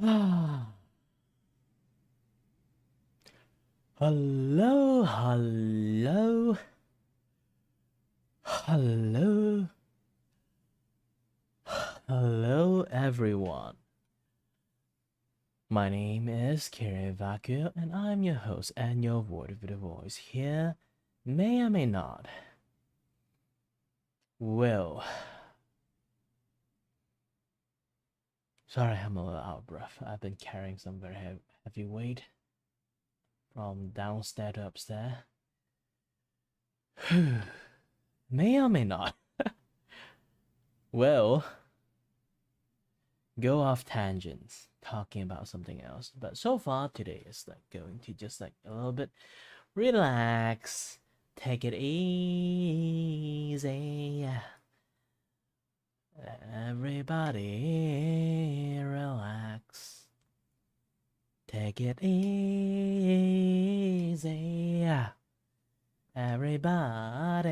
Hello, hello, hello, hello, everyone. My name is Kiray Vacuo, and I'm your host and your word with a voice here. May or may not. Well, sorry, I'm a little out of breath. I've been carrying some very heavy weight from downstairs to upstairs. May or may not. Well, go off tangents talking about something else, but so far today is like going to just like a little bit relax, take it easy. Everybody relax, take it easy. Everybody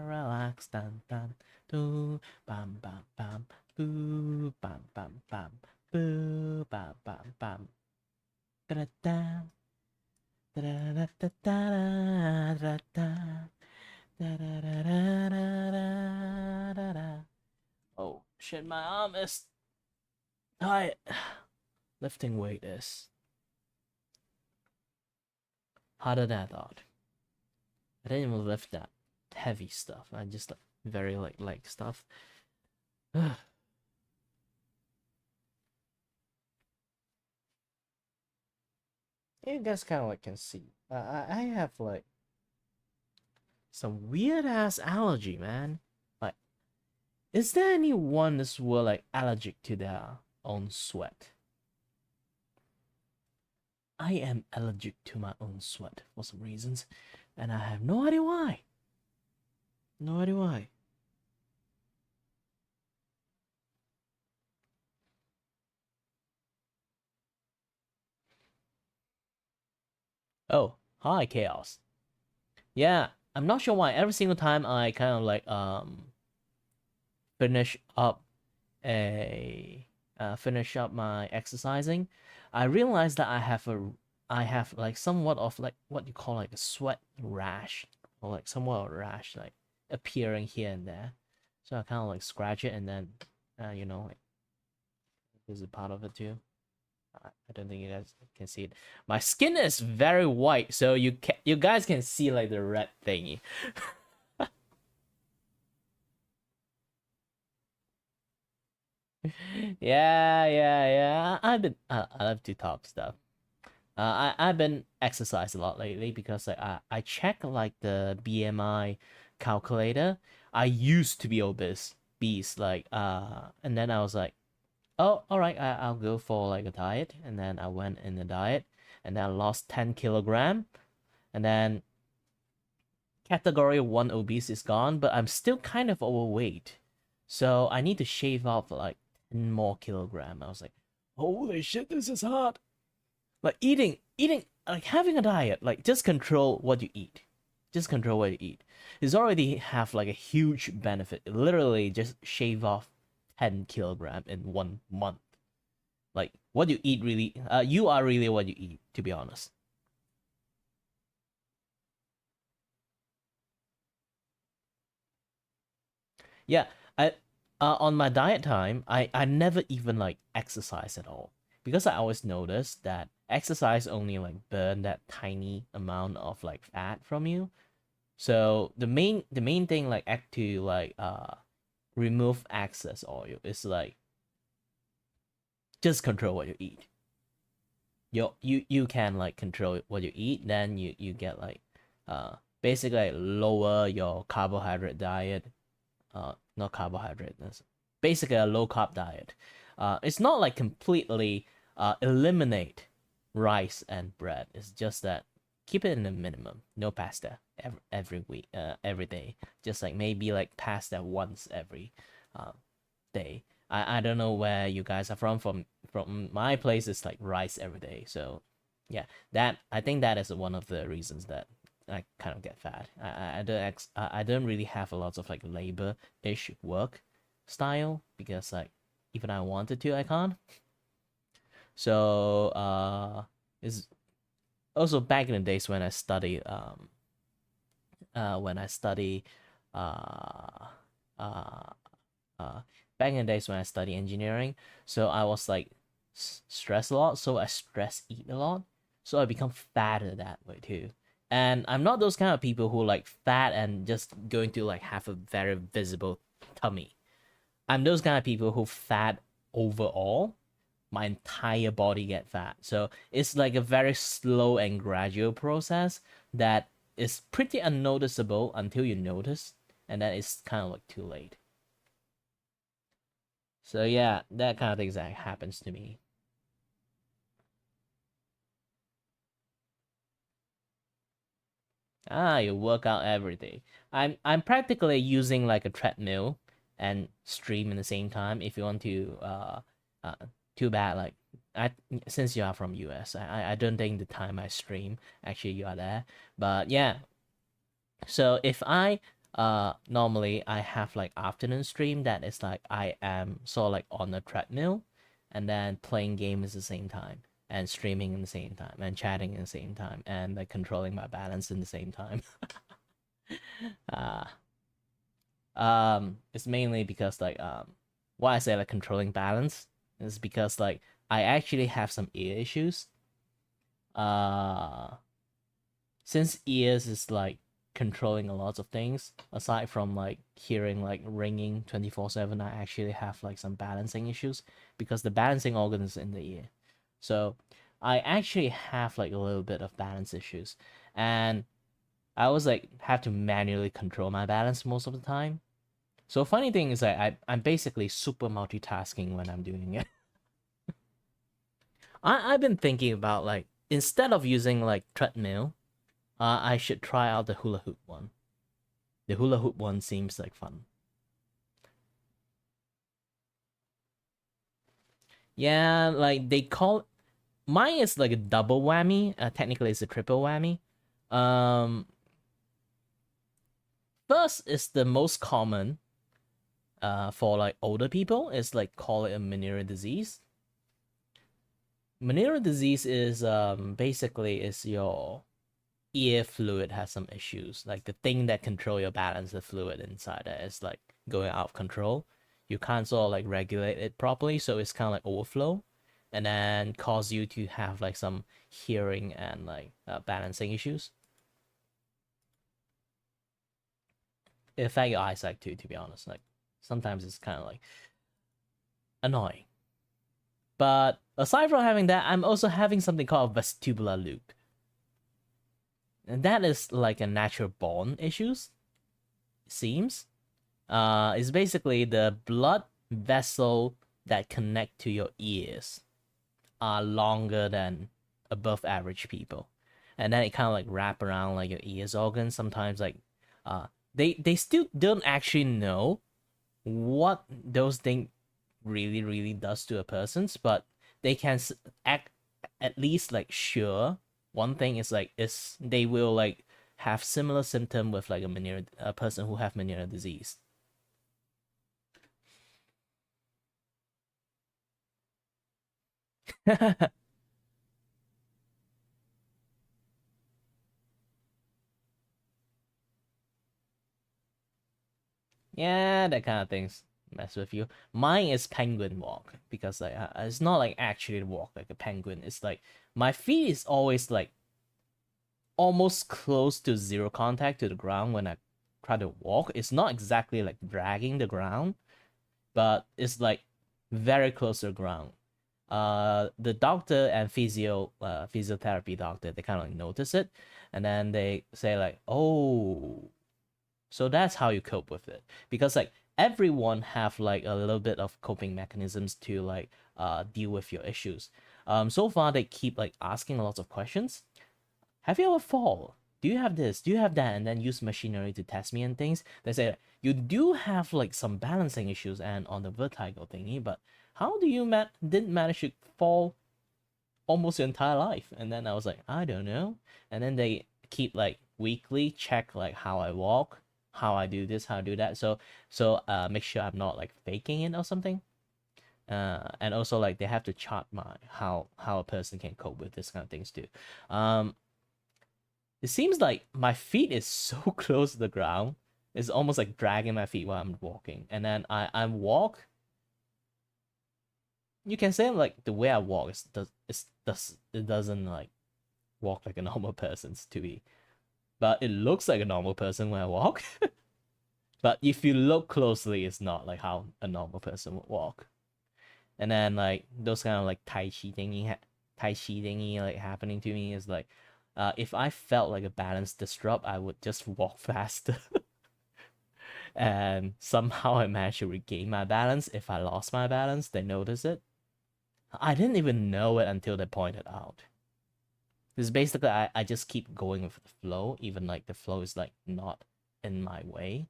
relax. Dun dun doo bam bam bam boo bam bam bam boo bam bam bam da da da da da da da da da da. Oh shit, my arm is tight. Lifting weight is harder than I thought. I didn't even lift that heavy stuff. I just like very light stuff. You guys kind of like can see. I have like some weird ass allergy, man. Like, is there anyone this world like allergic to their own sweat? I am allergic to my own sweat for some reasons, and I have no idea why. No idea why. Oh, hi, Chaos. Yeah, I'm not sure why. Every single time I kind of like finish up a finish up my exercising, I realize that I have like somewhat of like what you call like a sweat rash, or like somewhat of a rash like appearing here and there. So I kind of like scratch it, and then you know, like this is part of it too. I don't think you guys can see it. My skin is very white, so you guys can see like the red thingy. Yeah. I love to talk stuff. I've been exercise a lot lately because like I check like the BMI calculator. I used to be obese, beast like and then I was like, oh, all right, I'll go for like a diet, and then I went in the diet, and then I lost 10 kilogram, and then category 1 obese is gone, but I'm still kind of overweight, so I need to shave off like 10 more kilogram. I was like, holy shit, this is hard. Like eating like having a diet, like just control what you eat, just control what you eat is already have like a huge benefit. Literally just shave off 10 kilogram in 1 month. Like what you eat really, you are really what you eat, to be honest. Yeah, I on my diet time, I never even like exercise at all, because I always noticed that exercise only like burn that tiny amount of like fat from you. So the main thing like act to like remove excess oil is like just control what you eat. You can like control what you eat, then you get like basically like, lower your carbohydrate diet, not carbohydrate, that's basically a low carb diet. It's not like completely eliminate rice and bread. It's just that keep it in the minimum. No pasta every week, every day. Just like maybe like pasta once every uh, day. I don't know where you guys are from. From my place, it's like rice every day. So yeah, that I think that is one of the reasons that I kind of get fat. I don't really have a lot of like labor ish work style, because like even I wanted to, I can't. So is also back in the days when I studied when I study uh uh uh back in the days when I study engineering. So I was like stressed a lot, so I stress eat a lot, so I become fatter that way too. And I'm not those kind of people who like fat and just going to like have a very visible tummy. I'm those kind of people who fat overall, my entire body get fat. So it's like a very slow and gradual process that is pretty unnoticeable until you notice, and then it's kind of like too late. So yeah, that kind of thing that happens to me. You work out every day. I'm practically using like a treadmill and stream in the same time. If you want to, uh too bad. Like I since you are from US, I don't think the time I stream actually you are there. But yeah, so if I normally I have like afternoon stream that is like I am sort of like on a treadmill and then playing games at the same time and streaming in the same time and chatting in the same time and like controlling my balance in the same time. uh it's mainly because like why I say like controlling balance is because like I actually have some ear issues. Uh since ears is like controlling a lot of things aside from like hearing like ringing 24/7, I actually have like some balancing issues because the balancing organ is in the ear. So I actually have like a little bit of balance issues, and I always like have to manually control my balance most of the time. So funny thing is that I'm basically super multitasking when I'm doing it. I've been thinking about like instead of using like treadmill, I should try out the hula hoop one. The hula hoop one seems like fun. Yeah, like they call mine is like a double whammy. Technically, it's a triple whammy. Um, First is the most common. For like older people, it's like call it a Meniere's disease. Meniere's disease is basically is your ear fluid has some issues. Like the thing that control your balance, the fluid inside it is like going out of control. You can't sort of like regulate it properly, so it's kind of like overflow, and then cause you to have like some hearing and like balancing issues. It affect your eyesight too, to be honest. Like sometimes it's kind of like annoying. But aside from having that, I'm also having something called vestibular loop, and that is like a natural born issues. It seems. It's basically the blood vessel that connect to your ears are longer than above average people, and then it kind of like wrap around like your ears organs. Sometimes like, they still don't actually know what those things really does to a person's, but they can act at least like sure. One thing is like is they will like have similar symptom with like a person who have Meniere's disease. Yeah, that kind of things mess with you. Mine is penguin walk because like it's not like actually walk like a penguin. It's like my feet is always like almost close to zero contact to the ground when I try to walk. It's not exactly like dragging the ground, but it's like very close to the ground. The doctor and physiotherapy doctor, they kind of like notice it, and then they say like, oh, so that's how you cope with it, because like everyone have like a little bit of coping mechanisms to like deal with your issues. So far they keep like asking a lot of questions. Have you ever fall? Do you have this? Do you have that? And then use machinery to test me and things. They say you do have like some balancing issues and on the vertigo thingy, but how do you didn't manage to fall almost your entire life? And then I was like, I don't know. And then they keep like weekly check like how I walk, how I do this, how I do that. So make sure I'm not like faking it or something. And also like they have to chart my how a person can cope with this kind of things too. It seems like my feet is so close to the ground. It's almost like dragging my feet while I'm walking. And then I walk. You can say like the way I walk it doesn't like walk like a normal person's to be. But it looks like a normal person when I walk. But if you look closely, it's not like how a normal person would walk. And then like those kind of like tai chi thingy like happening to me is like, if I felt like a balance disrupt, I would just walk faster. And somehow I managed to regain my balance. If I lost my balance, they notice it. I didn't even know it until they pointed out. Because basically I just keep going with the flow, even like the flow is like not in my way.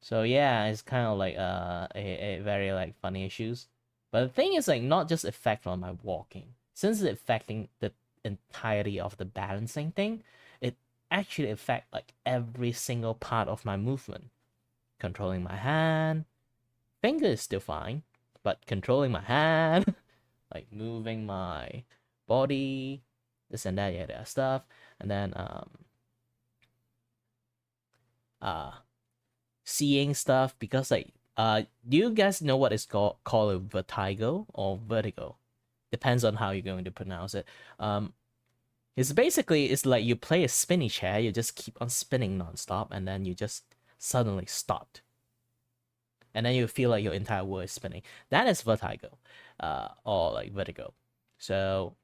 So yeah, it's kind of like a very like funny issues. But the thing is like not just effect on my walking. Since it's affecting the entirety of the balancing thing, it actually affect like every single part of my movement. Controlling my hand, finger is still fine, but controlling my hand, like moving my body, this and that, yeah, that stuff, and then seeing stuff because like do you guys know what is called a vertigo or vertigo? Depends on how you're going to pronounce it. It's basically it's like you play a spinny chair, you just keep on spinning nonstop, and then you just suddenly stopped. And then you feel like your entire world is spinning. That is vertigo, or like vertigo. So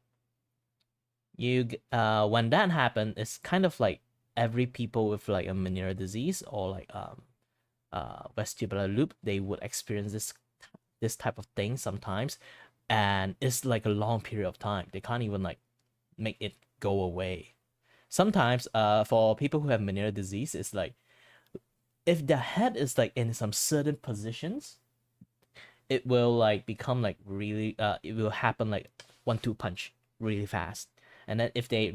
you when that happens, it's kind of like every people with like a Meniere's disease or like vestibular loop, they would experience this type of thing sometimes, and it's like a long period of time. They can't even like make it go away. Sometimes, for people who have Meniere's disease, it's like if the head is like in some certain positions, it will like become like really it will happen like 1-2 punch really fast. And then if they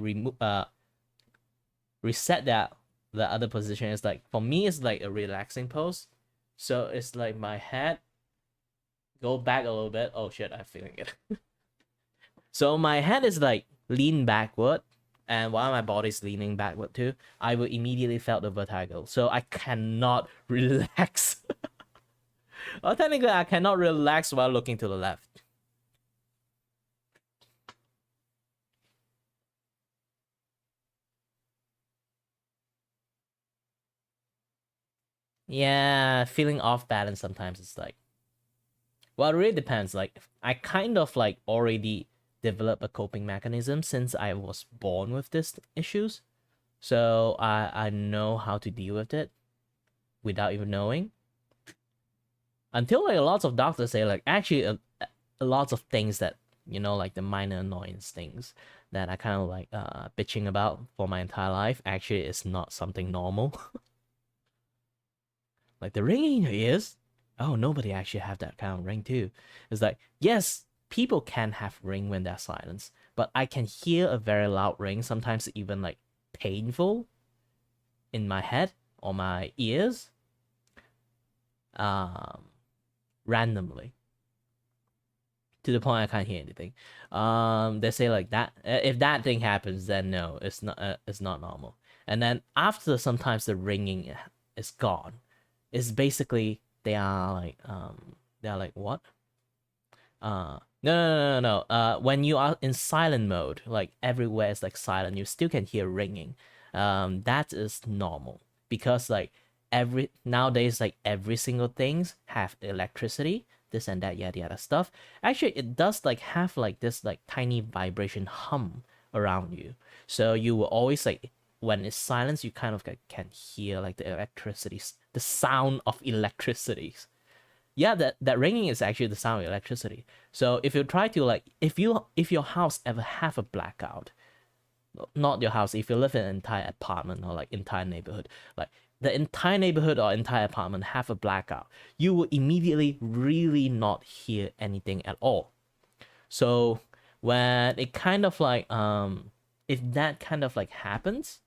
reset that the other position, is like for me it's like a relaxing pose. So it's like my head go back a little bit. Oh shit, I'm feeling it. So my head is like lean backward, and while my body's leaning backward too, I will immediately felt the vertigo. So I cannot relax. Well, technically, I cannot relax while looking to the left. Yeah, feeling off balance sometimes it's like, well, it really depends. Like, I kind of like already developed a coping mechanism since I was born with these issues. So I know how to deal with it without even knowing. Until like lots of doctors say like actually a lots of things that like the minor annoyance things that I kind of like bitching about for my entire life actually is not something normal. Like the ringing in your ears. Oh, nobody actually have that kind of ring too. It's like, yes, people can have ring when they're silenced, but I can hear a very loud ring, sometimes even like painful in my head or my ears, randomly. To the point I can't hear anything. They say like that if that thing happens, then no, it's not normal. And then after sometimes the ringing is gone. It's basically they are like what? No. When you are in silent mode, like everywhere is like silent, you still can hear ringing. That is normal because like nowadays like every single things have electricity, this and that, yada yada stuff. Actually, it does like have like this like tiny vibration hum around you, so you will always like when it's silence, you kind of like can hear like the electricity, the sound of electricity. Yeah, that ringing is actually the sound of electricity. So if you try to like if your house ever have a blackout, not your house, if you live in an entire apartment or like entire neighborhood, like the entire neighborhood or entire apartment have a blackout, you will immediately really not hear anything at all. So when it kind of like if that kind of like happens,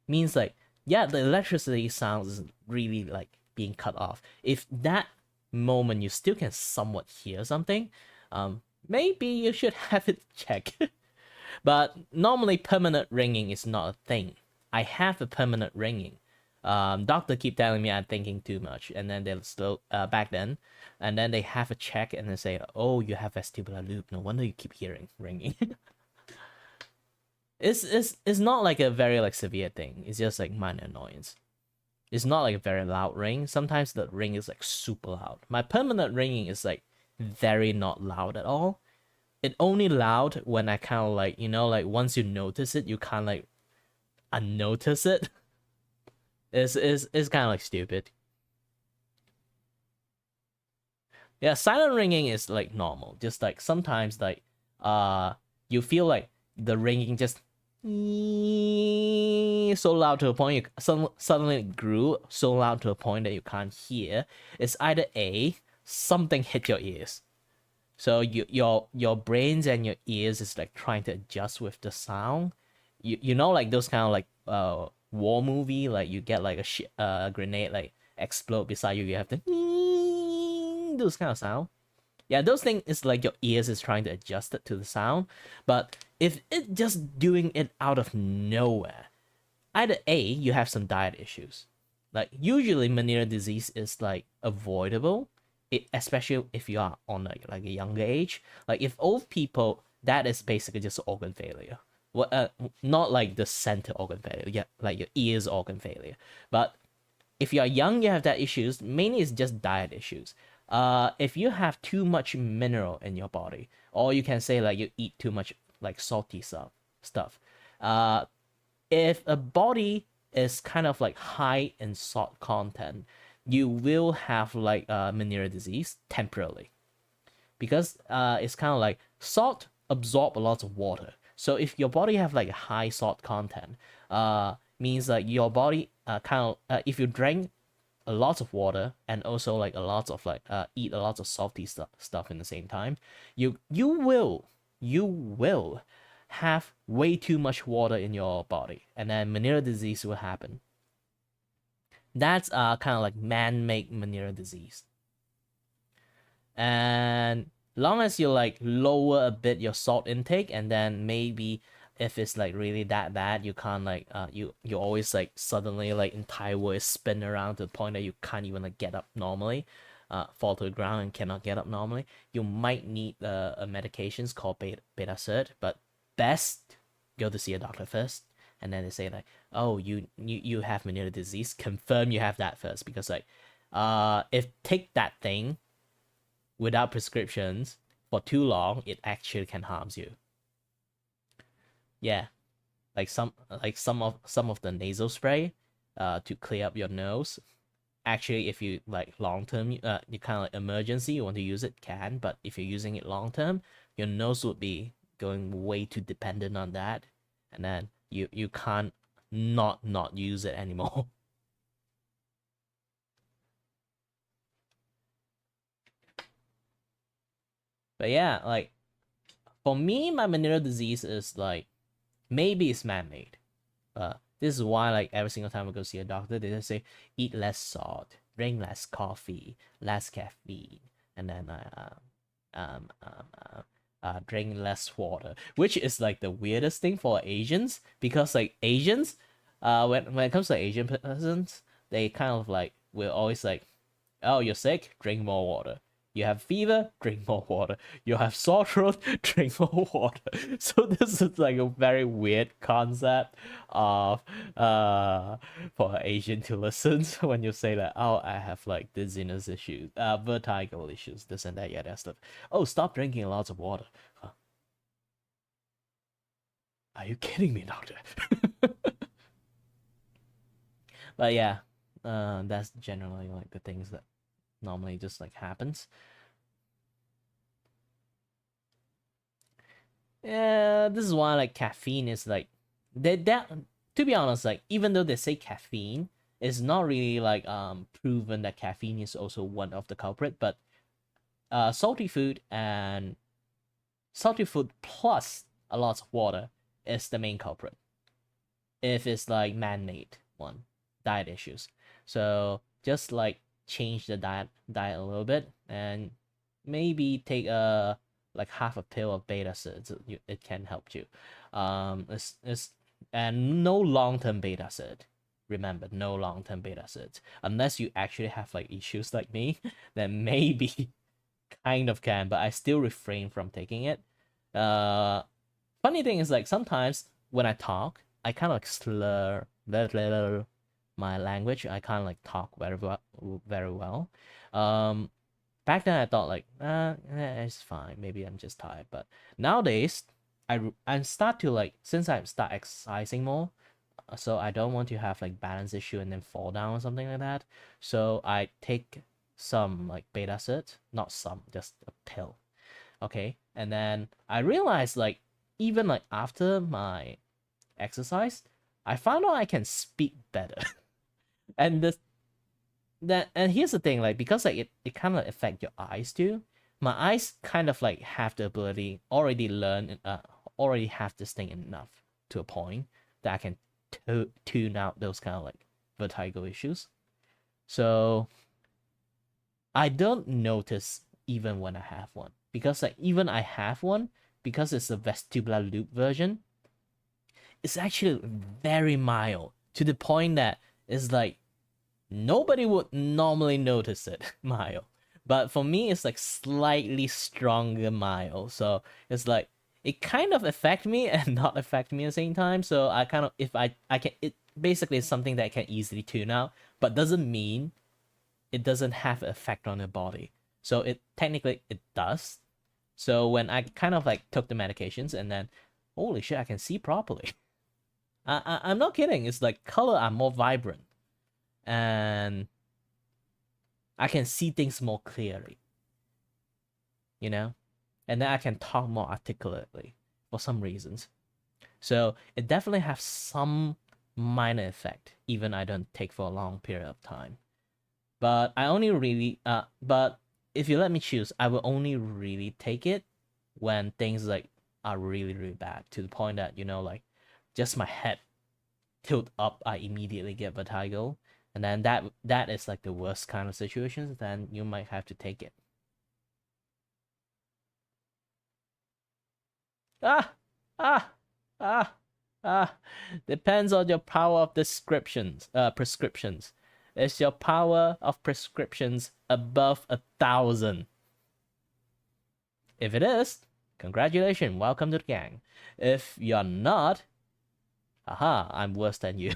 means like yeah, the electricity sounds really like being cut off. If that moment you still can somewhat hear something, maybe you should have it checked. But normally permanent ringing is not a thing. I have a permanent ringing. Doctor keep telling me I'm thinking too much, and then they'll still back then, and then they have a check and they say, oh, you have vestibular loop. No wonder you keep hearing ringing. It's not like a very like severe thing. It's just like minor annoyance. It's not like a very loud ring. Sometimes the ring is like super loud. My permanent ringing is like very not loud at all. It only loud when I kind of like, like once you notice it, you can't like unnotice it. It's kind of like stupid. Yeah, silent ringing is like normal. Just like sometimes like you feel like the ringing just so loud to a point suddenly it grew so loud to a point that you can't hear. It's either A, something hit your ears. So your brains and your ears is like trying to adjust with the sound. You know like those kind of like war movie, like you get like a grenade like explode beside you, you have to those kind of sound. Yeah, those things is like your ears is trying to adjust it to the sound. But if it just doing it out of nowhere, either A, you have some diet issues. Like usually Meniere's disease is like avoidable, especially if you are on like a younger age. Like if old people, that is basically just organ failure. Not like the center organ failure, yeah, like your ears organ failure. But if you are young, you have that issues. Mainly it's just diet issues. If you have too much mineral in your body, or you can say like you eat too much like salty stuff. If a body is kind of like high in salt content, you will have like Meniere's disease temporarily, because it's kind of like salt absorb a lot of water. So if your body have like high salt content, means like your body kind of if you drink a lot of water and also like a lot of like eat a lot of salty stuff in the same time, you will have way too much water in your body, and then Meniere's disease will happen. That's kind of like man-made Meniere's disease. And long as you like lower a bit your salt intake, and then maybe if it's like really that bad, you can't like you always like suddenly like entire world spin around to the point that you can't even like get up normally, fall to the ground and cannot get up normally, you might need a medications called beta cert. But best go to see a doctor first, and then they say like, oh, you have Meniere's disease, confirm you have that first, because like if take that thing without prescriptions for too long, it actually can harms you. Yeah, like some of the nasal spray to clear up your nose. Actually, if you like long term, you kind of like emergency, you want to use it, can. But if you're using it long term, your nose would be going way too dependent on that, and then you can't not use it anymore. But yeah, like for me, my Meniere's disease is like maybe it's man-made. This is why like every single time I go see a doctor, they just say eat less salt, drink less coffee, less caffeine, and then drink less water, which is like the weirdest thing for Asians, because like Asians, when it comes to Asian persons, they kind of like will always like, oh, you're sick, drink more water. You have fever, drink more water. You have sore throat, drink more water. So this is like a very weird concept of for Asian to listen when you say like, oh, I have like dizziness issues, vertigo issues, this and that, yeah, that stuff. Oh, stop drinking lots of water. Huh. Are you kidding me, doctor? But yeah, that's generally like the things that normally just like happens. Yeah, this is why like caffeine is like that to be honest, like even though they say caffeine, it's not really like proven that caffeine is also one of the culprit, but salty food and salty food plus a lot of water is the main culprit if it's like man-made one. diet issues. So just like change the diet a little bit, and maybe take a like half a pill of beta cids. It can help you. It's and no long term beta cid. Remember, no long term beta cids unless you actually have like issues like me. Then maybe kind of can, but I still refrain from taking it. Funny thing is like sometimes when I talk, I kind of like slur my language. I kind of like talk very well. Um, Back then I thought like, it's fine. Maybe I'm just tired. But nowadays, I start to like, since I start exercising more, so I don't want to have like balance issue and then fall down or something like that. So I take some like beta cert, not some, just a pill. Okay, and then I realized like even like after my exercise, I found out I can speak better. And and here's the thing, like because like it kind of affect your eyes too. My eyes kind of like have the ability already have this thing enough to a point that I can tune out those kind of like vertigo issues. So I don't notice even when I have one, because like even I have one, because it's a vestibular loop version, it's actually very mild to the point that it's like nobody would normally notice it mild. But for me, it's like slightly stronger mild. So it's like it kind of affect me and not affect me at the same time. So I kind of, if I can, it basically is something that I can easily tune out, but doesn't mean it doesn't have an effect on your body. So it technically it does. So when I kind of like took the medications and then, holy shit, I can see properly. I'm not kidding. It's like color are more vibrant, and I can see things more clearly, you know? And then I can talk more articulately for some reasons. So it definitely has some minor effect, even I don't take for a long period of time. But I only really but if you let me choose, I will only really take it when things like are really, really bad, to the point that, like just my head tilt up, I immediately get vertigo. And then that is like the worst kind of situations, then you might have to take it. Ah, ah, ah, ah. Depends on your power of prescriptions. Is your power of prescriptions above 1,000? If it is, congratulations, welcome to the gang. If you're not, aha, I'm worse than you.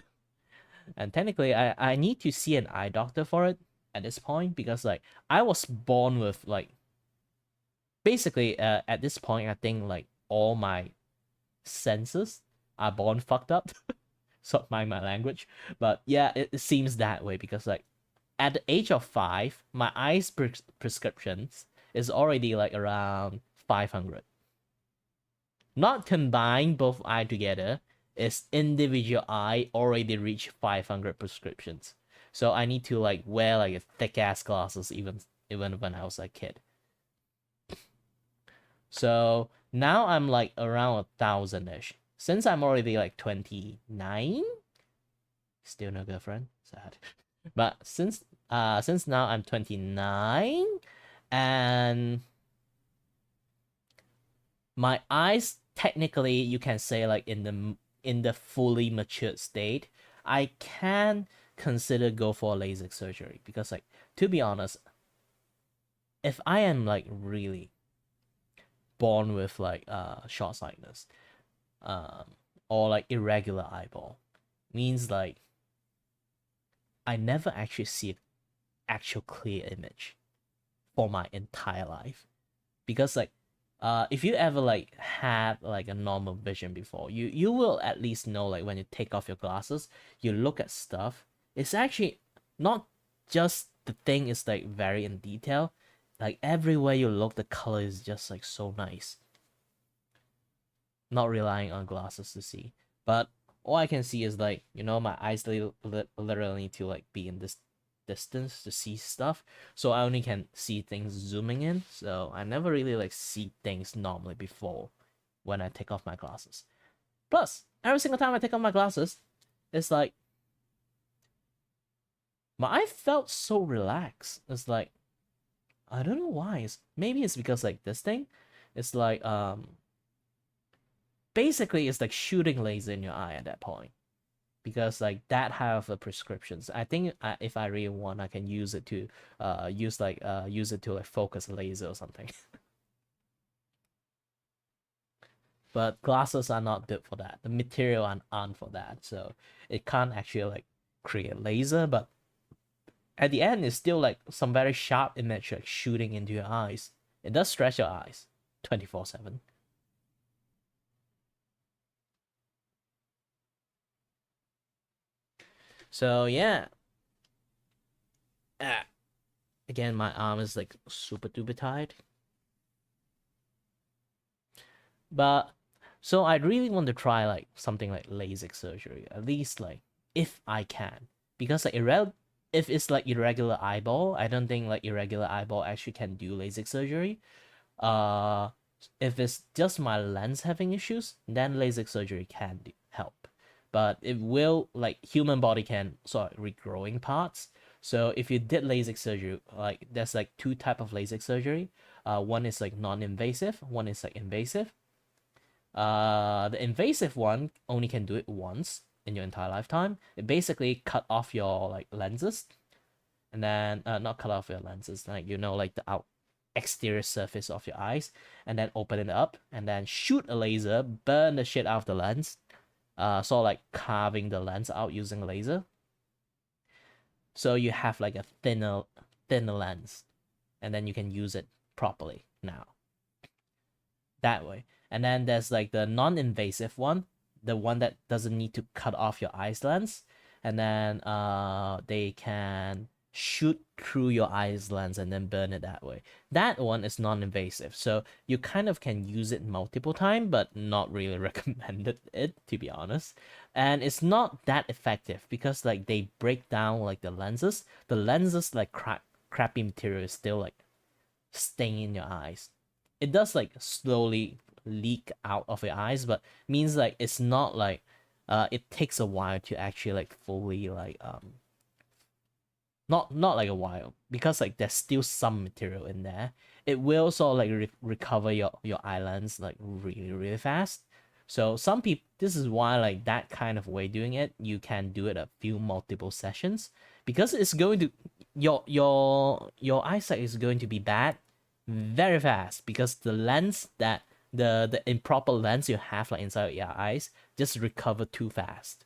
And technically, I need to see an eye doctor for it at this point, because like I was born with like basically at this point I think like all my senses are born fucked up. So mind my language, but yeah, it seems that way, because like at the age of 5, my eyes prescriptions is already like around 500. Not combined both eye together, is individual eye already reach 500 prescriptions. So I need to like wear like a thick ass glasses even when I was a kid. So now I'm like around 1,000-ish. Since I'm already like 29, still no girlfriend, sad. But since now I'm 29, and my eyes technically, you can say like in the fully matured state, I can consider go for LASIK surgery, because like, to be honest, if I am like really born with like short sightedness, or like irregular eyeball, means like I never actually see an actual clear image for my entire life. Because like if you ever like had like a normal vision before, you will at least know like when you take off your glasses, you look at stuff, it's actually not just the thing is like very in detail, like everywhere you look the color is just like so nice. Not relying on glasses to see, but all I can see is like, my eyes literally need to like be in this distance to see stuff, so I only can see things zooming in, so I never really like see things normally before when I take off my glasses. Plus every single time I take off my glasses, it's like but I felt so relaxed. It's like I don't know why. Maybe it's because like this thing, it's like basically it's like shooting laser in your eye at that point because like that have the prescriptions. I think if I really want, I can use it to use it to like focus laser or something. But glasses are not built for that. The material aren't for that, so it can't actually like create laser. But at the end, it's still like some very sharp image like shooting into your eyes. It does stretch your eyes 24/7. So yeah. Ah, again, my arm is like super duper tired. But so I really want to try like something like LASIK surgery, at least like if I can, because like if it's like irregular eyeball, I don't think like irregular eyeball actually can do LASIK surgery. Uh, if it's just my lens having issues, then LASIK surgery can help. But it will like human body can sort of regrowing parts. So if you did LASIK surgery, like there's like two type of LASIK surgery. One is like non-invasive, one is like invasive. The invasive one only can do it once in your entire lifetime. It basically cut off your like lenses, and then not cut off your lenses, like like the exterior surface of your eyes, and then open it up, and then shoot a laser, burn the shit out of the lens, sort of like carving the lens out using laser. So you have like a thinner lens, and then you can use it properly now that way. And then there's like the non-invasive one, the one that doesn't need to cut off your eyes lens, and then they can shoot through your eyes lens and then burn it that way. That one is non-invasive, so you kind of can use it multiple times, but not really recommended it, to be honest. And it's not that effective because like they break down like the lenses like crappy material is still like staying in your eyes. It does like slowly leak out of your eyes, but means like it's not like it takes a while to actually like fully like not like a while, because like there's still some material in there. It will sort of like recover your islands like really fast. So some people, this is why like that kind of way doing it, you can do it a few multiple sessions, because it's going to your eyesight is going to be bad very fast, because the lens that the improper lens you have like inside your eyes just recover too fast.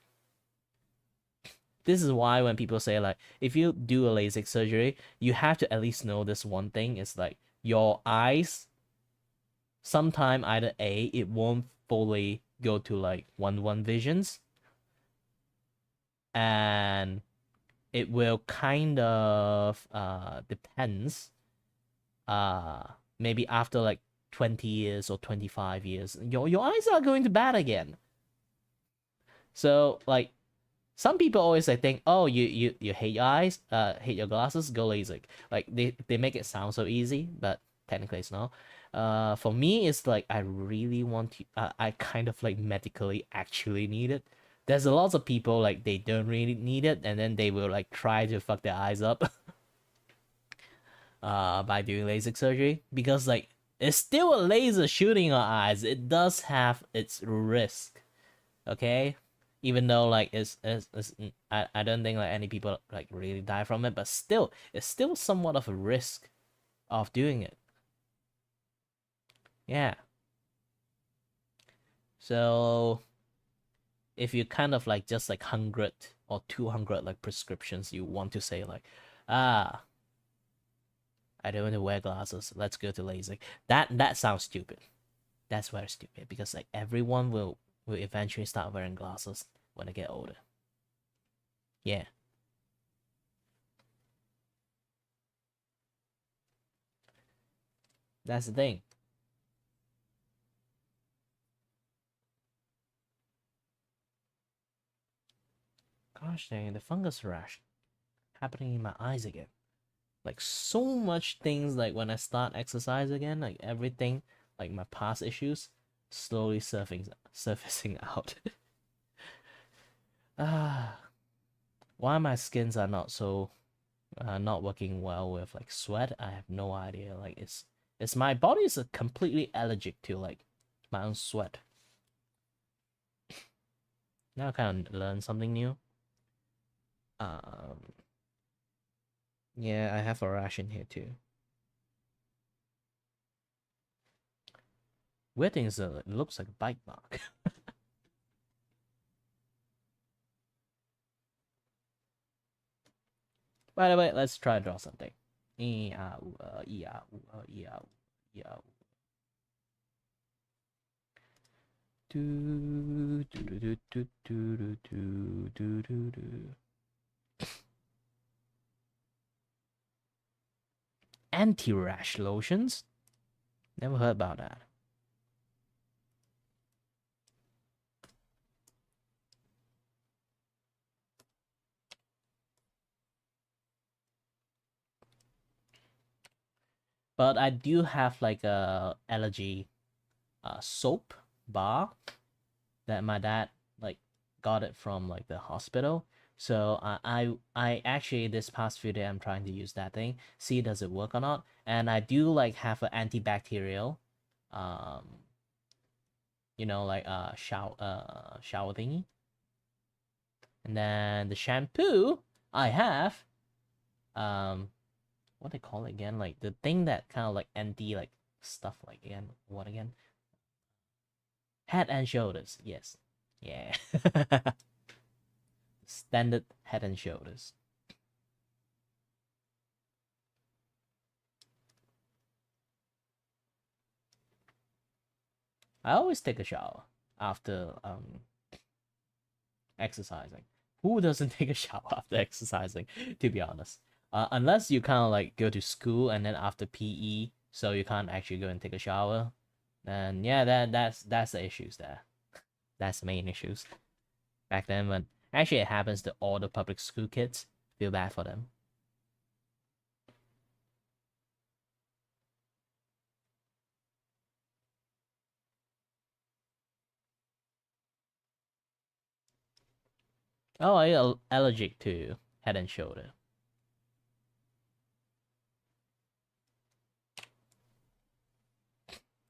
This is why when people say like if you do a LASIK surgery, you have to at least know this one thing is like your eyes sometime either it won't fully go to like 1:1 visions, and it will kind of depends maybe after like 20 years or 25 years your eyes are going to bad again. So like some people always like think, oh, you hate your eyes, hate your glasses, go LASIK. Like they make it sound so easy, but technically it's not. For me, it's like I really want to. I kind of like medically actually need it. There's a lot of people like they don't really need it, and then they will like try to fuck their eyes up, by doing LASIK surgery, because like it's still a laser shooting your eyes. It does have its risk, okay? Even though like I don't think like any people like really die from it, but still it's still somewhat of a risk of doing it. Yeah. So if you kind of like just like 100 or 200 like prescriptions, you want to say like, ah, I don't want to wear glasses, let's go to LASIK. That sounds stupid. That's very stupid, because like everyone will eventually start wearing glasses when they get older. Yeah. That's the thing. Gosh dang, the fungus rash happening in my eyes again. Like so much things like when I start exercise again, like everything, like my past issues, slowly surfacing out. Ah, why my skins are not so not working well with like sweat. I have no idea. Like it's my body is completely allergic to like my own sweat. Now I kind of learn something new. Um, yeah, I have a rash in here too. Weird thing is, it looks like a bite mark. By the way, let's try to draw something. Anti-rash lotions? Never heard about that. But I do have like a allergy soap bar that my dad like got it from like the hospital. So I actually this past few days I'm trying to use that thing, see does it work or not. And I do like have an antibacterial, um, like shower thingy. And then the shampoo I have, what they call it again? Like the thing that kind of like anti like stuff like again what again? Head and Shoulders. Yes. Yeah. Standard Head and Shoulders. I always take a shower after exercising. Who doesn't take a shower after exercising, to be honest? Unless you kind of like go to school and then after PE, so you can't actually go and take a shower. And yeah, that's the issues there. That's the main issues. Back then when actually it happens to all the public school kids, feel bad for them. Oh, are you allergic to Head and Shoulder?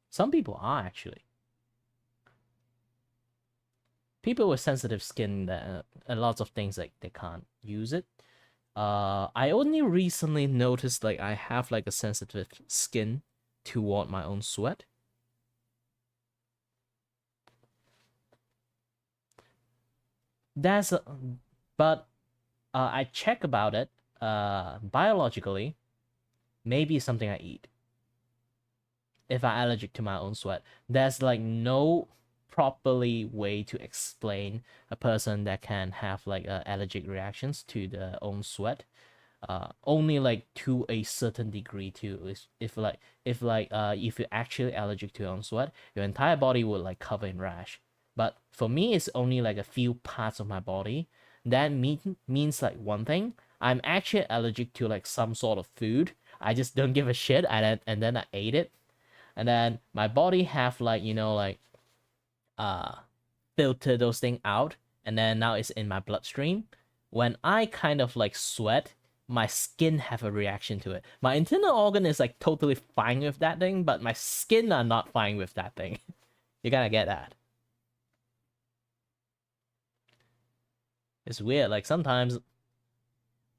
Some people are actually. People with sensitive skin that lots of things like they can't use it. I only recently noticed like I have like a sensitive skin toward my own sweat. That's but I check about it biologically. Maybe something I eat. If I'm allergic to my own sweat, there's like no properly way to explain a person that can have like allergic reactions to their own sweat. Only like to a certain degree too. If you're actually allergic to your own sweat, your entire body would like cover in rash. But for me, it's only like a few parts of my body. That means like one thing. I'm actually allergic to like some sort of food. I just don't give a shit, and then I ate it, and then my body have like uh filter those things out, and then now it's in my bloodstream. When I kind of like sweat, my skin have a reaction to it. My internal organ is like totally fine with that thing, but my skin are not fine with that thing. You gotta get that. It's weird. Like sometimes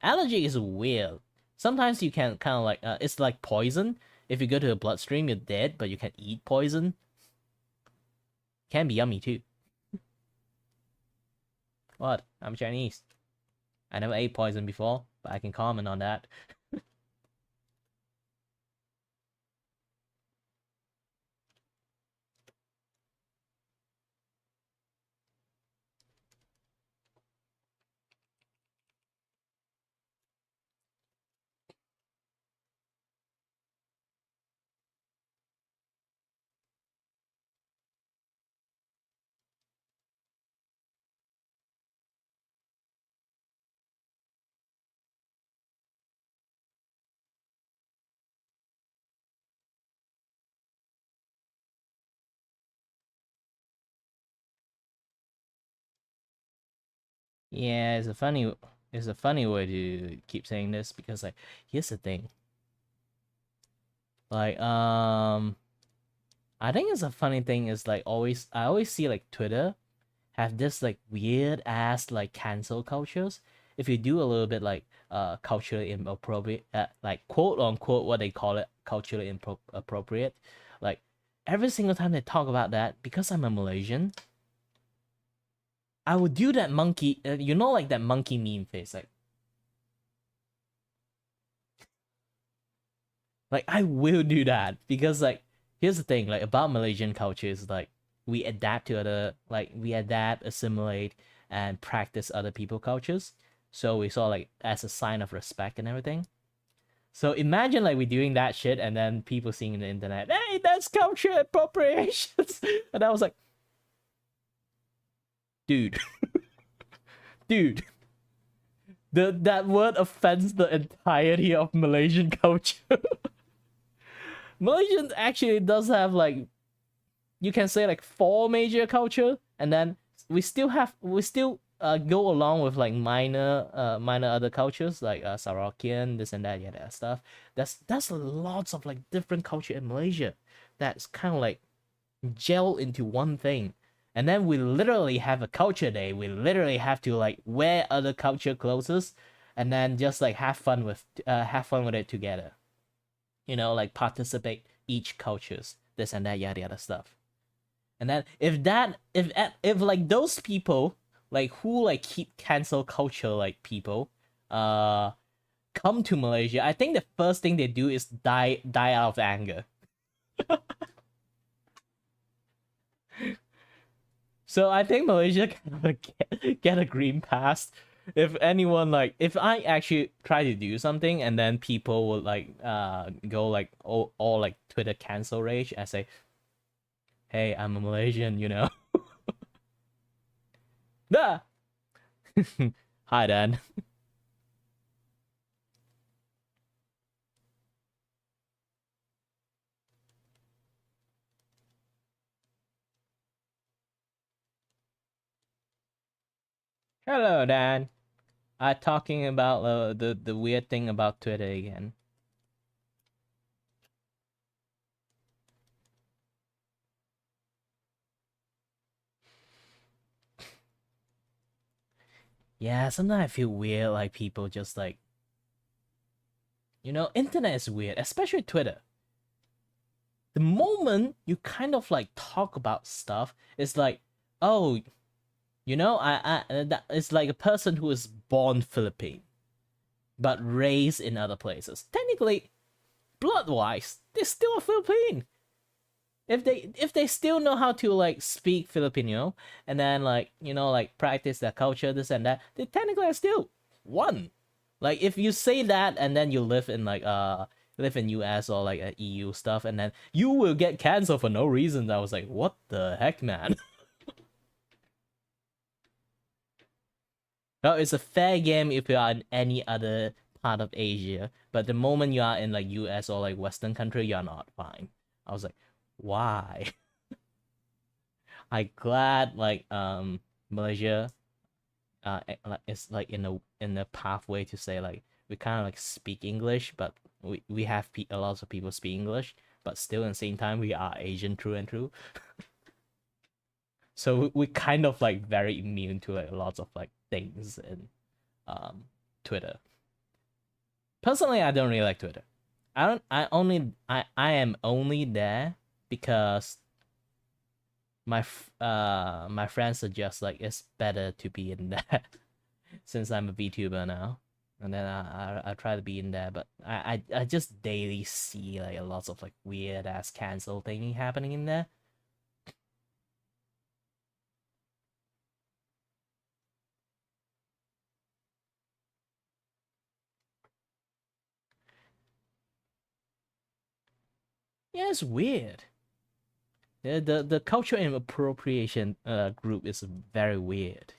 allergy is weird. Sometimes you can kind of like it's like poison. If you go to the bloodstream, you're dead, but you can eat poison. Can be yummy too. What? I'm Chinese. I never ate poison before, but I can comment on that. Yeah, it's a funny. it's a funny way to keep saying this because like here's the thing. Like I think it's a funny thing is like I always see like Twitter have this like weird ass like cancel cultures. If you do a little bit like culturally inappropriate, like quote unquote what they call it culturally appropriate, like every single time they talk about that, because I'm a Malaysian, I would do that monkey, you know, like that monkey meme face, like I will do that because like here's the thing, like about Malaysian culture is like we adapt to other, like we adapt, assimilate, and practice other people cultures. So we saw like as a sign of respect and everything. So imagine like we doing that shit and then people seeing on the internet, hey, that's culture appropriations. And I was like, dude, dude, that word offends the entirety of Malaysian culture. Malaysian actually does have like, you can say like four major culture, and then we still go along with like minor other cultures like Sarakian, this and that, yeah, that stuff. That's lots of like different culture in Malaysia that's kind of like gel into one thing. And then we literally have a culture day. We literally have to like wear other culture clothes, and then just like have fun with it together. You know, like participate each cultures, this and that, yada yada stuff. And then if like those people like who like keep cancel culture like people uh come to Malaysia, I think the first thing they do is die out of anger. So I think Malaysia can get a green pass if anyone like if I actually try to do something and then people would like go like all like Twitter cancel rage and say, hey, I'm a Malaysian, you know. Nah. Hi Dan. Hello Dan. Talking about the weird thing about Twitter again. Yeah, sometimes I feel weird, like people just like, you know, internet is weird, especially Twitter. The moment you kind of like talk about stuff, it's like, oh, you know, it's like a person who is born Philippine but raised in other places. Technically, blood-wise, they're still a Philippine. If they still know how to like speak Filipino and then like you know like practice their culture, this and that, they technically are still one. Like if you say that and then you live in like live in US or like EU stuff and then you will get canceled for no reason. I was like, what the heck, man? Well, it's a fair game if you are in any other part of Asia, but the moment you are in like US or like Western country, you're not fine. I was like, why? I glad like Malaysia it's like in the pathway to say like we kind of like speak English, but we have a lot of people speak English, but still at the same time we are Asian through and through. So we kind of like very immune to like lots of like things in um Twitter. Personally, I don't really like Twitter. I don't. I am only there because my friends suggest like it's better to be in there since I'm a VTuber now, and then I try to be in there, but I just daily see like lots of like weird ass cancel thingy happening in there. Yeah, it's weird. The culture and appropriation group is very weird.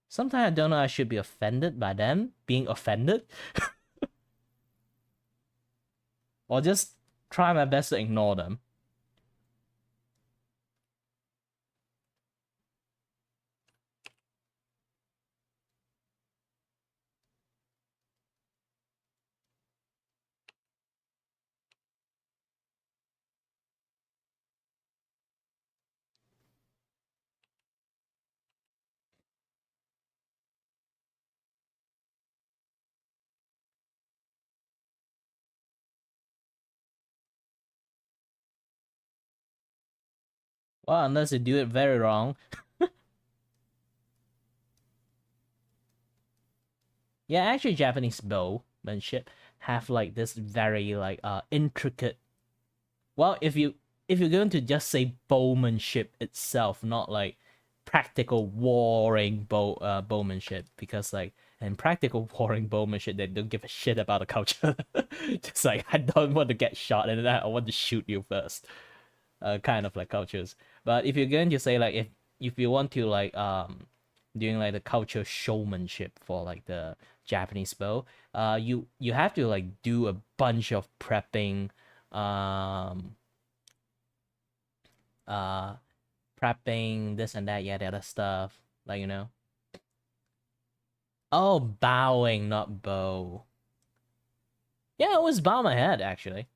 Sometimes I don't know I should be offended by them being offended or just try my best to ignore them. Well, unless you do it very wrong. Yeah, actually, Japanese bowmanship have like this very like intricate. Well, if you're going to just say bowmanship itself, not like practical warring bowmanship, because like in practical warring bowmanship, they don't give a shit about the culture. Just like I don't want to get shot, and I want to shoot you first. Kind of like cultures. But if you're going to say like if you want to like doing like the culture showmanship for like the Japanese bow, you have to like do a bunch of prepping, uh prepping this and that, yeah, the other stuff, like, you know. Oh, bowing, not bow. Yeah, it was bow my head actually.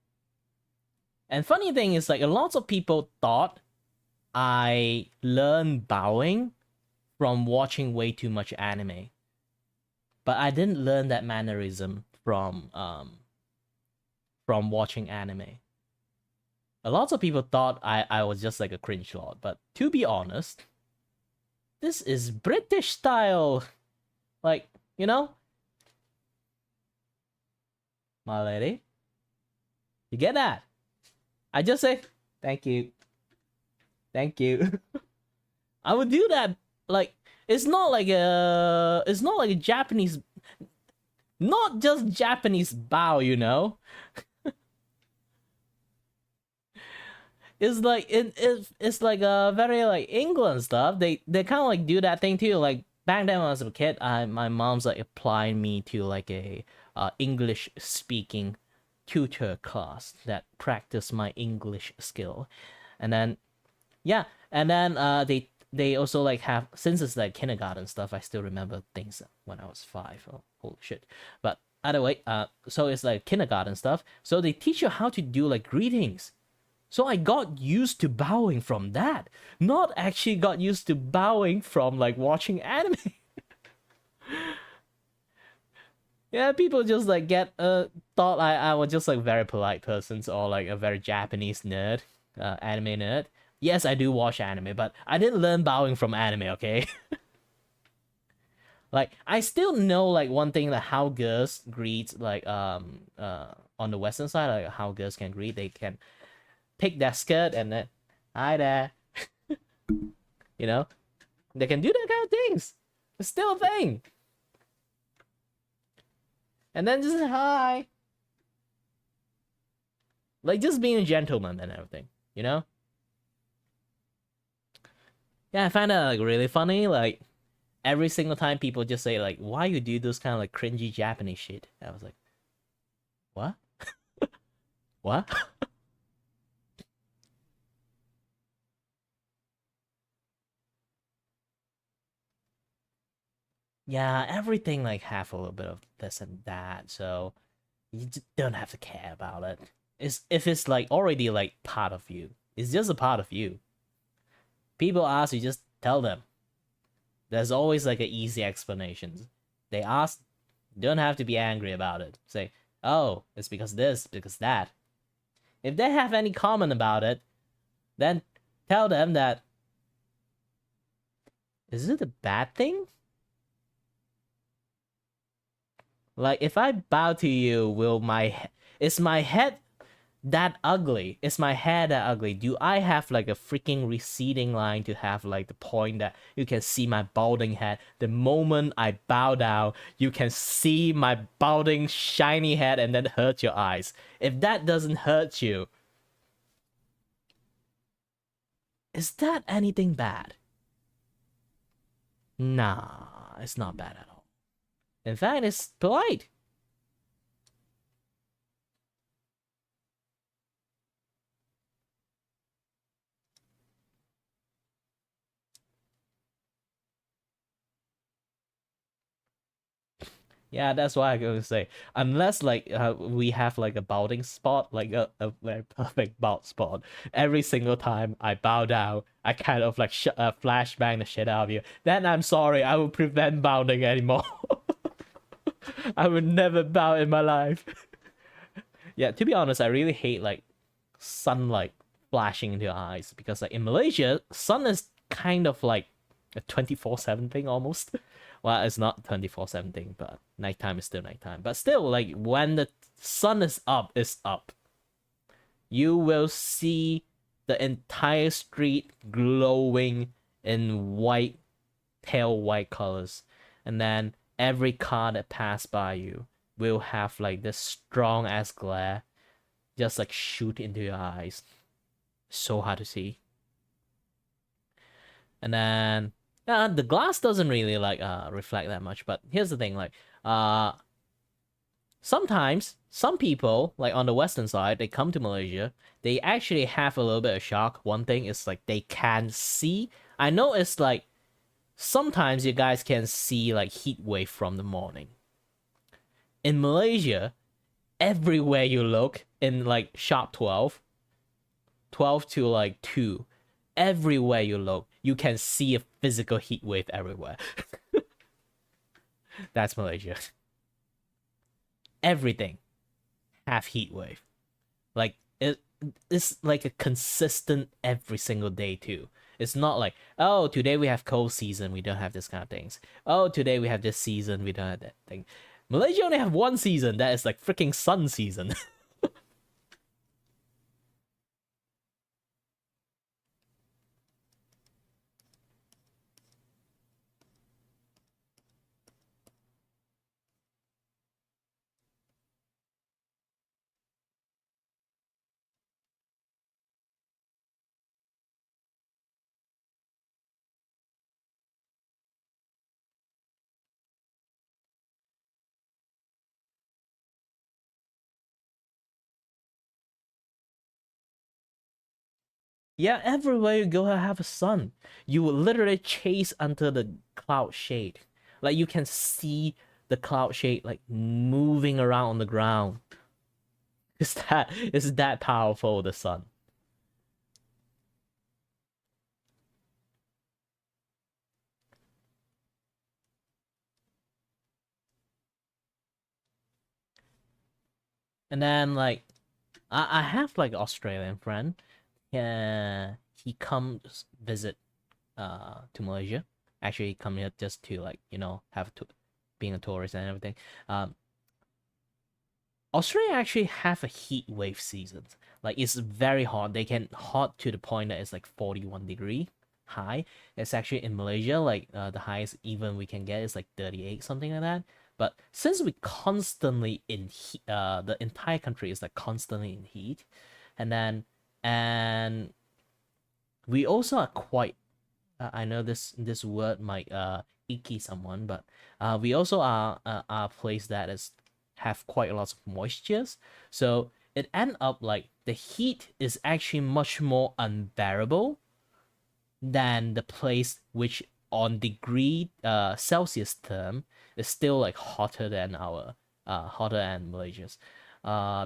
And funny thing is like a lot of people thought I learned bowing from watching way too much anime. But I didn't learn that mannerism from watching anime. A lot of people thought I was just like a cringe lord, but to be honest, this is British style. Like, you know? My lady? You get that? I just say, thank you. Thank you. I would do that. Like, it's not like a Japanese, not just Japanese bow, you know? It's like it's like a very like England stuff. They kind of like do that thing too. Like back then when I was a kid, my mom's like applying me to like a English speaking tutor class that practiced my English skill, and then yeah, and then they also like have, since it's like kindergarten stuff. I still remember things when I was 5. Oh, holy shit! But either way, so it's like kindergarten stuff. So they teach you how to do like greetings. So I got used to bowing from that, not actually got used to bowing from like watching anime. Yeah, people just like get thought I was just like very polite persons or like a very Japanese nerd, anime nerd. Yes, I do watch anime, but I didn't learn bowing from anime, okay? Like I still know like one thing, like how girls greet, like on the Western side, like how girls can greet. They can pick their skirt and then hi there. You know? They can do that kind of things. It's still a thing. And then just hi. Like just being a gentleman and everything, you know? Yeah, I find that like really funny. Like every single time people just say like, why you do those kind of like cringy Japanese shit? I was like, what? What? Yeah, everything like have a little bit of this and that, so you just don't have to care about it. It's if it's like already like part of you. It's just a part of you. People ask, you just tell them. There's always like an easy explanation. They ask, don't have to be angry about it. Say, oh, it's because this, because that. If they have any comment about it, then tell them that, is it a bad thing? Like if I bow to you, is my head that ugly? Is my hair that ugly? Do I have like a freaking receding line to have like the point that you can see my balding head? The moment I bow down, you can see my balding shiny head and then hurt your eyes. If that doesn't hurt you, is that anything bad? Nah, it's not bad at all. In fact, it's polite. Yeah, that's why I go to say, unless like we have like a balding spot, like a very perfect bald spot. Every single time I bow down, I kind of like flashbang the shit out of you. Then I'm sorry, I will prevent balding anymore. I would never bow in my life. Yeah, to be honest, I really hate like sunlight flashing into your eyes, because like in Malaysia, sun is kind of like a 24/7 thing almost. Well, it's not 24/7 thing, but nighttime is still nighttime. But still, like when the sun is up, it's up. You will see the entire street glowing in white, pale white colors, and then every car that pass by you will have like this strong ass glare, just like shoot into your eyes. So hard to see. And then the glass doesn't really like reflect that much. But here's the thing, like sometimes some people like on the western side, they come to Malaysia, they actually have a little bit of shock. One thing is like they can see. I know it's like sometimes you guys can see like heat wave from the morning. In Malaysia, everywhere you look in like sharp 12 to like 2, everywhere you look, you can see a physical heat wave everywhere. That's Malaysia. Everything have heat wave. Like it's like a consistent every single day too. It's not like, oh, today we have cold season, we don't have this kind of things. Oh, today we have this season, we don't have that thing. Malaysia only have one season, that is like freaking sun season. Yeah, everywhere you go, I have a sun. You will literally chase under the cloud shade. Like you can see the cloud shade like moving around on the ground. It's that powerful, the sun. And then like I have like Australian friend. Yeah, he comes visit to Malaysia. Actually, he come here just to like have to being a tourist and everything. Australia actually have a heat wave season. Like it's very hot. They can hot to the point that it's like 41-degree high. It's actually in Malaysia, like the highest even we can get is like 38, something like that. But since we constantly in heat, the entire country is like constantly in heat, and then and we also are quite. I know this word might icky someone, but we also are a place that is have quite a lot of moistures, so it end up like the heat is actually much more unbearable than the place which on degree Celsius term is still like hotter than our hotter than Malaysia's,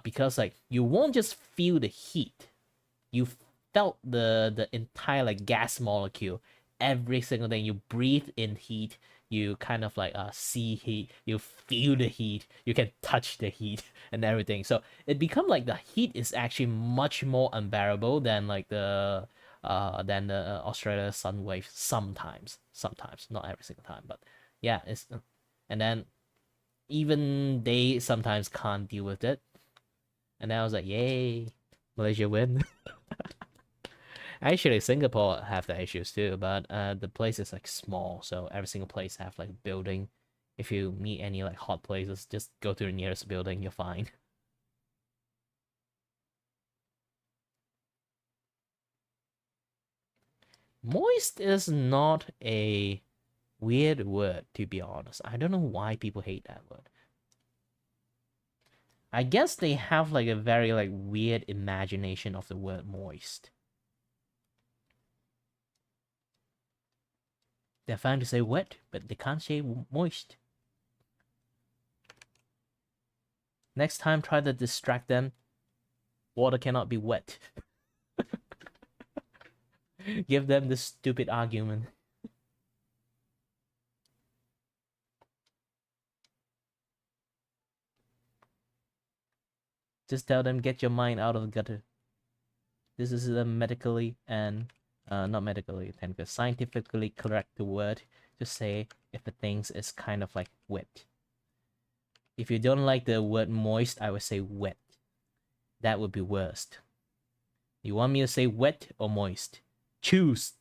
because like you won't just feel the heat, you felt the entire like gas molecule every single day. You breathe in heat, you kind of like see heat, you feel the heat, you can touch the heat and everything. So it become like the heat is actually much more unbearable than the Australia sun wave sometimes, not every single time, but yeah, it's and then even they sometimes can't deal with it. And then I was like, yay, Malaysia win. Actually, Singapore have the issues too, but the place is like small, so every single place have like building. If you meet any like hot places, just go to the nearest building, you're fine. Moist is not a weird word, to be honest. I don't know why people hate that word. I guess they have like a very like weird imagination of the word moist. They're fine to say wet, but they can't say moist. Next time, try to distract them. Water cannot be wet. Give them this stupid argument. Just tell them, get your mind out of the gutter. This is the medically and not medically, technically, scientifically correct word to say if a thing is kind of like wet. If you don't like the word moist, I would say wet. That would be worst. You want me to say wet or moist? Choose.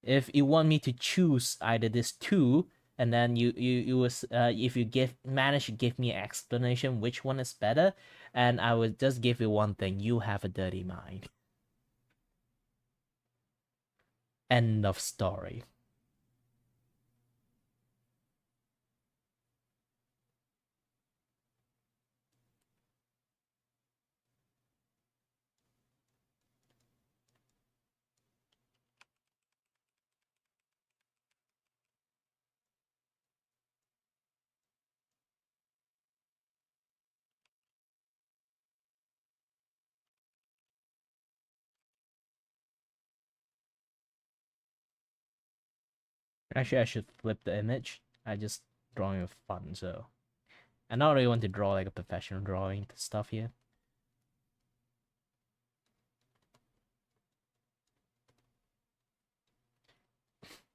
If you want me to choose either this two, and then you was if you manage to give me an explanation which one is better, and I would just give you one thing: you have a dirty mind. End of story. Actually, I should flip the image. I just drawing for fun, so I don't really want to draw like a professional drawing stuff here.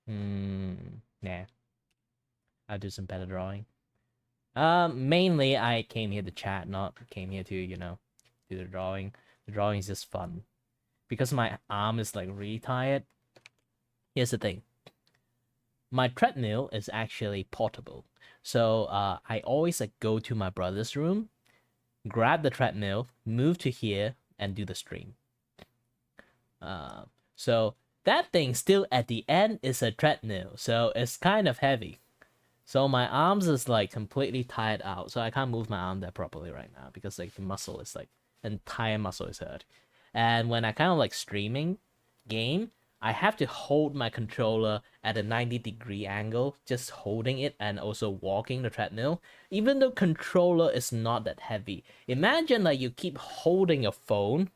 Nah. I'll do some better drawing. Mainly I came here to chat, not came here to, do the drawing. The drawing is just fun. Because my arm is like really tired. Here's the thing. My treadmill is actually portable. So I always like go to my brother's room, grab the treadmill, move to here, and do the stream. So that thing still at the end is a treadmill, so it's kind of heavy. So my arms is like completely tired out, so I can't move my arm that properly right now because like the muscle is like entire muscle is hurt. And when I kind of like streaming game, I have to hold my controller at a 90-degree angle, just holding it and also walking the treadmill. Even though controller is not that heavy, imagine like you keep holding your phone,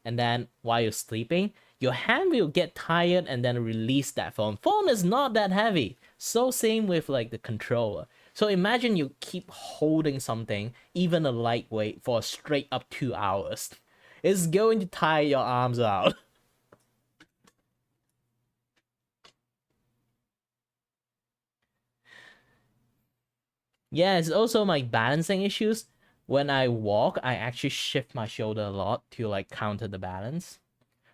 and then while you're sleeping, your hand will get tired and then release that phone. Phone is not that heavy. So same with like the controller. So imagine you keep holding something, even a lightweight, for straight up 2 hours. It's going to tire your arms out. Yeah, it's also my balancing issues. When I walk, I actually shift my shoulder a lot to like counter the balance.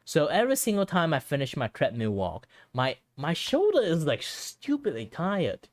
So every single time I finish my treadmill walk, my shoulder is like stupidly tired.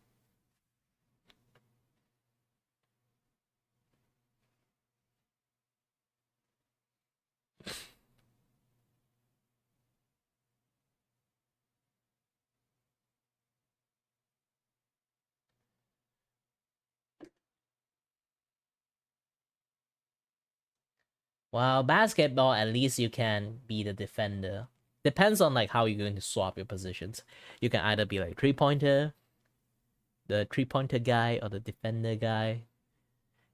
While basketball, at least you can be the defender. Depends on like how you're going to swap your positions. You can either be like the 3-pointer guy, or the defender guy.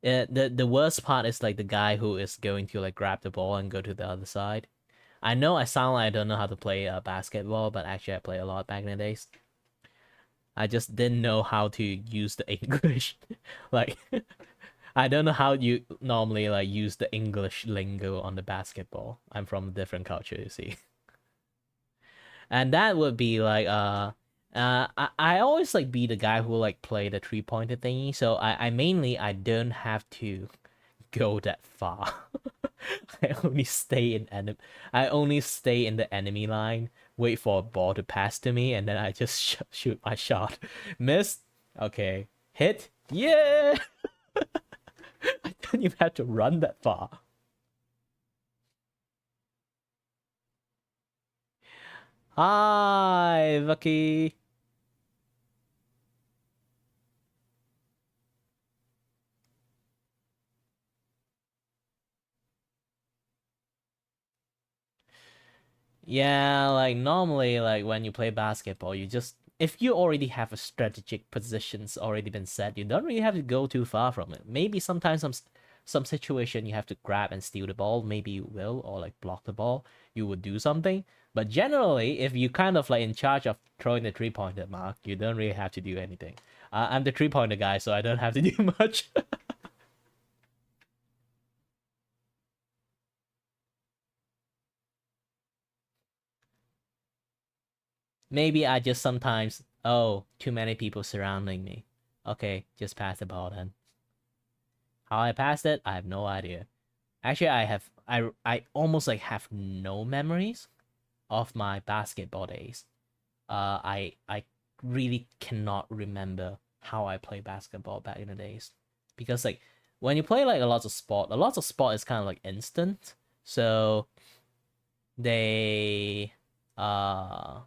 The worst part is like the guy who is going to like grab the ball and go to the other side. I know I sound like I don't know how to play basketball, but actually I play a lot back in the days. I just didn't know how to use the English. Like, I don't know how you normally like use the English lingo on the basketball. I'm from a different culture, you see. And that would be like I always like be the guy who like play the 3-pointer thingy. So I mainly I don't have to go that far. I only stay in the enemy line, wait for a ball to pass to me, and then I just shoot my shot. Miss. Okay. Hit. Yeah. I don't even have to run that far. Hi, Vicky. Yeah, like normally, like when you play basketball, you just if you already have a strategic positions already been set, you don't really have to go too far from it. Maybe sometimes some situation you have to grab and steal the ball, maybe you will, or like block the ball, you would do something. But generally, if you kind of like in charge of throwing the 3-pointer mark, you don't really have to do anything. I'm the 3-pointer guy, so I don't have to do much. Maybe I just sometimes, oh, too many people surrounding me. Okay, just pass the ball then. How I passed it, I have no idea. Actually, I almost like have no memories of my basketball days. I really cannot remember how I played basketball back in the days, because like when you play like a lot of sport is kind of like instant. So they uh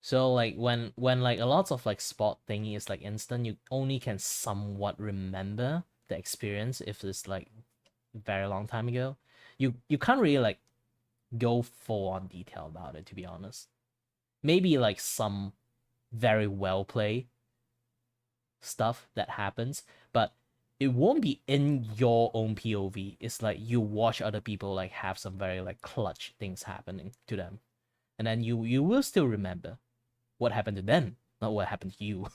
so like when like a lot of like sport thingy is like instant, you only can somewhat remember the experience if it's like very long time ago. You can't really like go full on detail about it, to be honest. Maybe like some very well played stuff that happens, but it won't be in your own POV. It's like you watch other people like have some very like clutch things happening to them, and then you will still remember what happened to them, not what happened to you.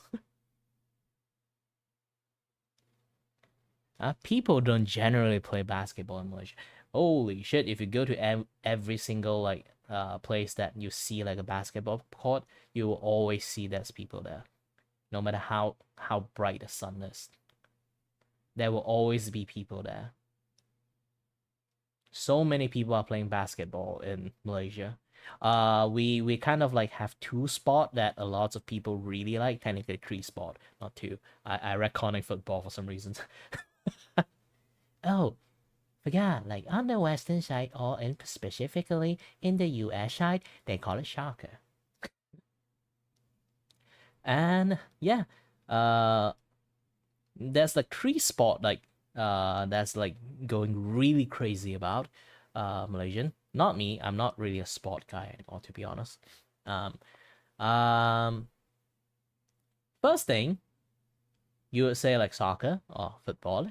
People don't generally play basketball in Malaysia. Holy shit! If you go to every single like place that you see like a basketball court, you will always see there's people there. No matter how bright the sun is, there will always be people there. So many people are playing basketball in Malaysia. We kind of like have two sport that a lot of people really like. Technically three sport, not two. I reckoning football for some reasons. Oh, forgot. Like on the western side, or in specifically in the U.S. side, they call it soccer. And yeah, uh, there's like three sport like that's like going really crazy about Malaysian. Not me. I'm not really a sport guy anymore, to be honest. Um, um, First thing you would say like soccer or football,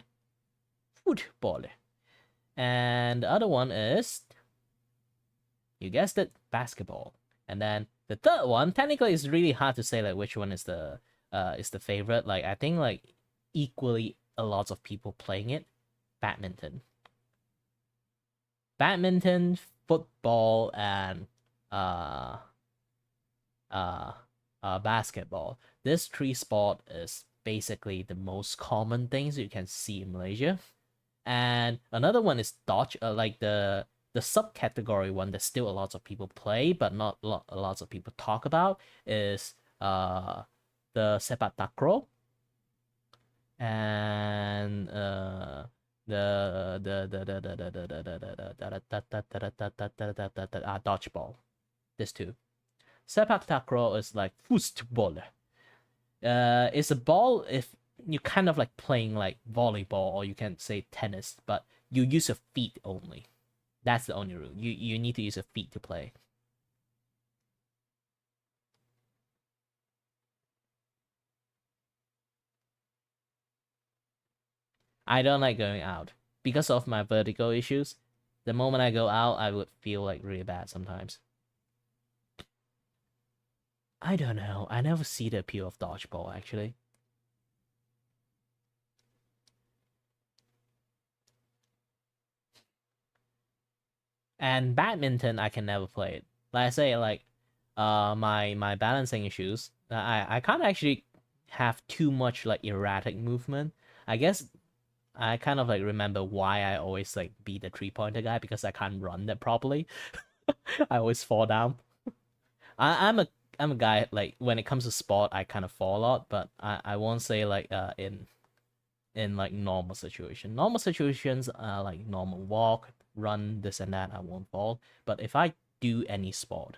and the other one is, you guessed it, basketball. And then the third one, technically, it's really hard to say like which one is the favorite. Like I think like equally a lot of people playing it, badminton. Badminton, football, and uh uh basketball. This three sport is basically the most common things you can see in Malaysia. And another one is dodge, like the subcategory one that still a lot of people play but not a lot of people talk about is the sepak takraw, and the dodgeball. This two. Sepak takraw is like football. It's a ball if you kind of like playing like volleyball, or you can say tennis, but you use your feet only. That's the only rule. You need to use your feet to play. I don't like going out because of my vertigo issues. The moment I go out, I would feel like really bad sometimes. I don't know. I never see the appeal of dodgeball actually. And badminton, I can never play it. Like I say, like my balancing issues. I can't actually have too much like erratic movement. I guess I kind of like remember why I always like be the 3 pointer guy, because I can't run that properly. I always fall down. I'm a guy like when it comes to sport, I kind of fall a lot, but I won't say like in like normal situation. Normal situations like normal walk, run, this and that, I won't fall. But if I do any sport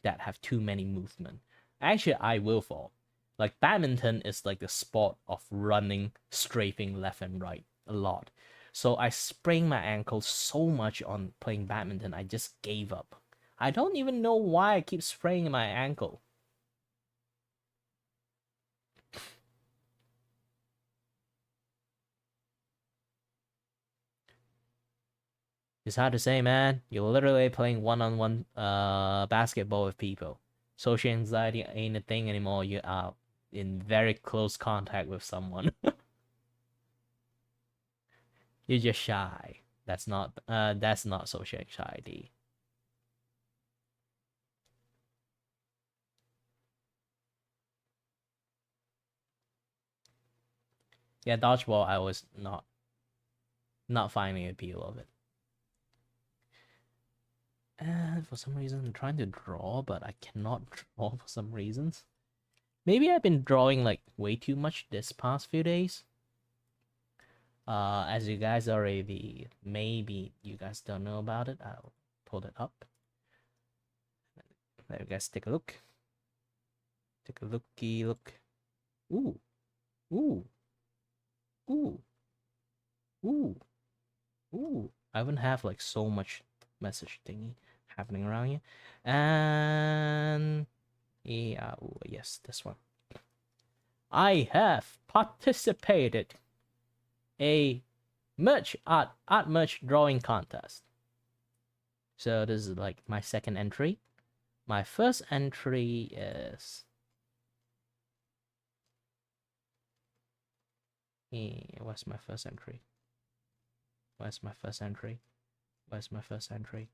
that have too many movement, actually I will fall. Like badminton is like the sport of running, strafing left and right a lot. So I sprained my ankle so much on playing badminton, I just gave up. I don't even know why I keep spraining my ankle. It's hard to say, man. You're literally playing one-on-one basketball with people. Social anxiety ain't a thing anymore. You are in very close contact with someone. You're just shy. That's not social anxiety. Yeah, dodgeball. I was not finding the appeal of it. And for some reason, I'm trying to draw, but I cannot draw for some reasons. Maybe I've been drawing like way too much this past few days. As you guys already, maybe you guys don't know about it. I'll pull it up. Let you guys take a look. Take a looky look. Ooh, ooh, ooh, ooh, ooh. I haven't have like so much message thingy happening around here. And yeah, ooh, yes, this one. I have participated a art merch drawing contest. So this is like my second entry. My first entry is what's my first entry? Where's my first entry? Where's my first entry?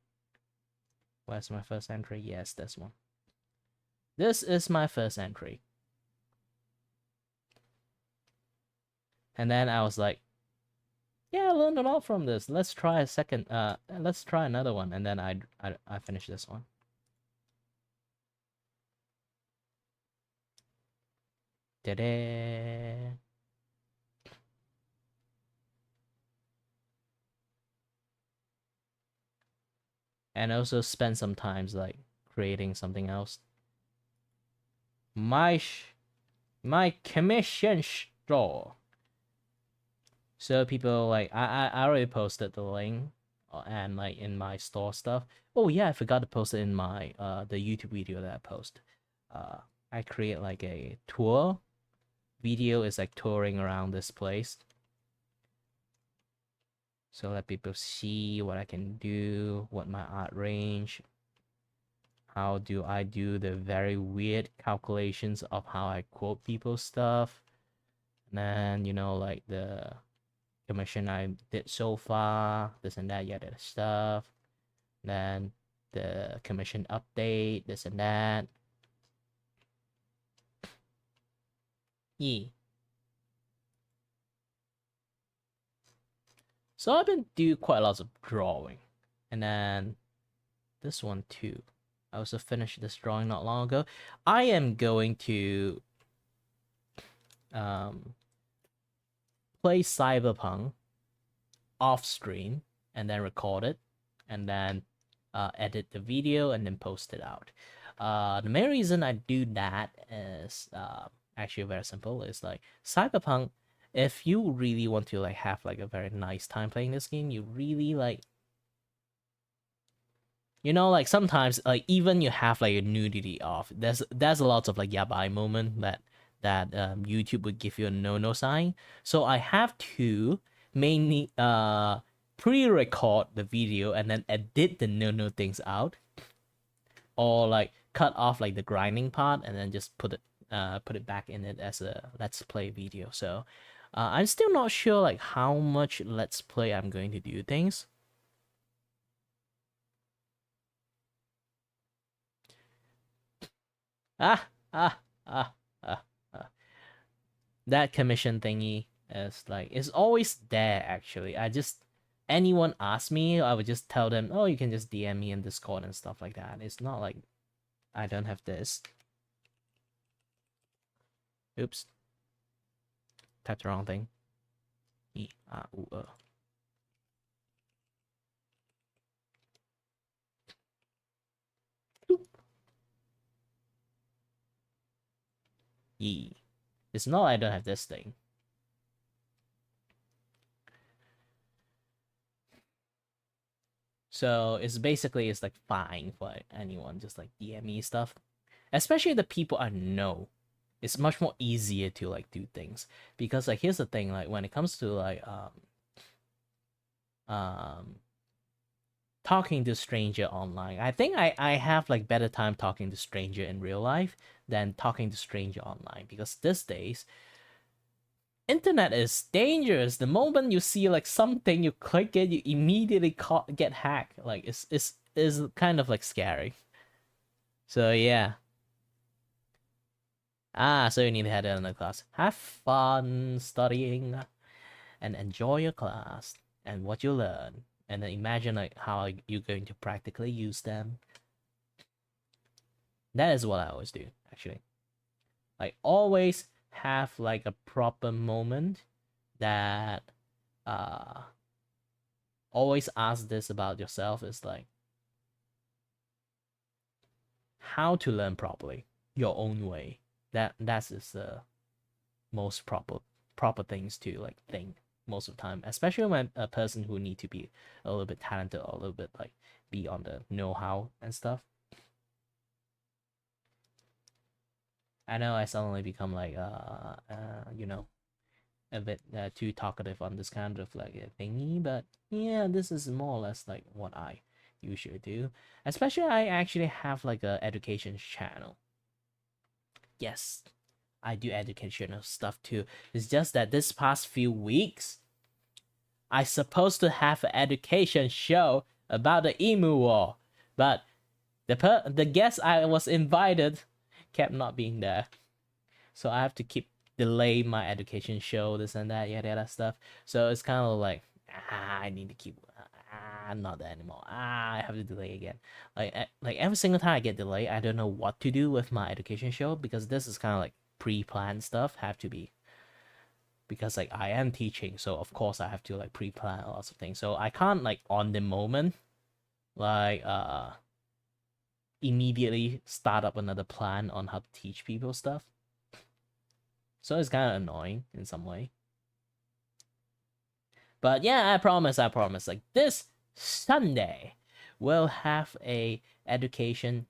Where's my first entry? Yes, this one. This is my first entry. And then I was like, yeah, I learned a lot from this. Let's try a second. Let's try another one. And then I finished this one. Ta-da! And also spend some times like creating something else. My commission store. So people like I already posted the link and like in my store stuff. Oh yeah, I forgot to post it in my the YouTube video that I post. I create like a tour video is like touring around this place. So let people see what I can do, what my art range. How do I do the very weird calculations of how I quote people's stuff. And then, you know, like the commission I did so far, this and that, yada stuff. Then the commission update, this and that. Yeah. So I've been doing quite a lot of drawing. And then this one too. I also finished this drawing not long ago. I am going to play Cyberpunk off stream and then record it and then edit the video and then post it out. The main reason I do that is actually very simple. It's like Cyberpunk, if you really want to like have like a very nice time playing this game, you really like, you know, like sometimes like even you have like a nudity off, there's a lot of like yabai moment that YouTube would give you a no sign. So I have to mainly pre-record the video and then edit the no things out, or like cut off like the grinding part and then just put it back in it as a let's play video. So I'm still not sure like how much let's play I'm going to do things. Ah, ah, ah, ah, ah. That commission thingy is like, it's always there actually. Anyone ask me, I would just tell them, oh, you can just DM me in Discord and stuff like that. It's not like I don't have this. Oops. Typed the wrong thing. It's not I don't have this thing. So it's basically it's like fine for anyone just like DM me stuff, especially the people I know. It's much more easier to like do things because like here's the thing, like when it comes to like talking to stranger online, I think I have like better time talking to stranger in real life than talking to stranger online, because these days internet is dangerous. The moment you see like something, you click it, you immediately get hacked. Like it's kind of like scary. So yeah, So you need to head in the class. Have fun studying and enjoy your class and what you learn. And then imagine like how you're going to practically use them. That is what I always do, actually. Like always have like a proper moment that always ask this about yourself is like how to learn properly your own way. That is the most proper things to like think most of the time, especially when a person who need to be a little bit talented or a little bit like be on the know-how and stuff. I know I suddenly become like you know, a bit too talkative on this kind of like a thingy, but yeah, this is more or less like what I usually do. Especially I actually have like a education channel. Yes, I do educational stuff too. It's just that this past few weeks, I supposed to have an education show about the emu war, but the guest I was invited kept not being there, so I have to keep delay my education show, this and that, yada yada stuff. So it's kind of like I need to keep not that anymore. I have to delay again. Like every single time I get delayed, I don't know what to do with my education show because this is kind of like pre-planned stuff. Have to be because like I am teaching, so of course I have to like pre-plan lots of things. So I can't like on the moment like immediately start up another plan on how to teach people stuff. So it's kind of annoying in some way. But yeah, I promise, like this Sunday we'll have a education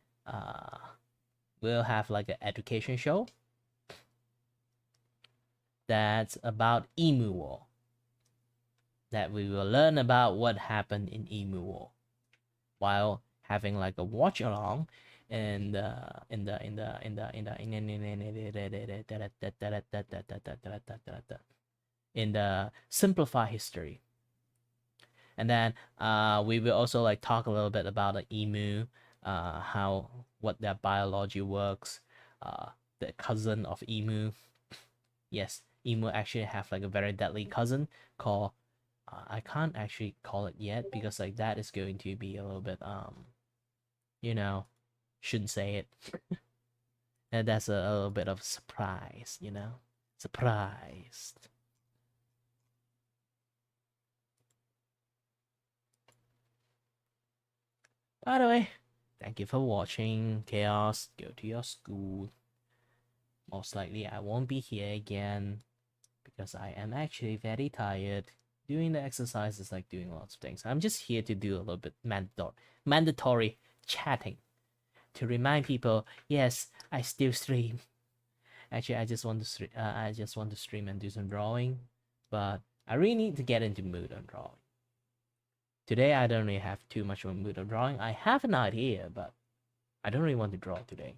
we'll have like an education show that's about emu war. That we will learn about what happened in emu war while having like a watch along in the simplify history. And then we will also like talk a little bit about the emu, how what their biology works, the cousin of emu. Yes, emu actually have like a very deadly cousin called I can't actually call it yet because like that is going to be a little bit you know, shouldn't say it. And that's a little bit of surprise, you know, surprised. By the way, thank you for watching. Chaos, go to your school. Most likely I won't be here again because I am actually very tired. Doing the exercise is like doing lots of things. I'm just here to do a little bit mandatory chatting to remind people, yes, I still stream. Actually, I just want to stream and do some drawing, but I really need to get into mood on drawing. Today, I don't really have too much of a mood of drawing. I have an idea, but I don't really want to draw today.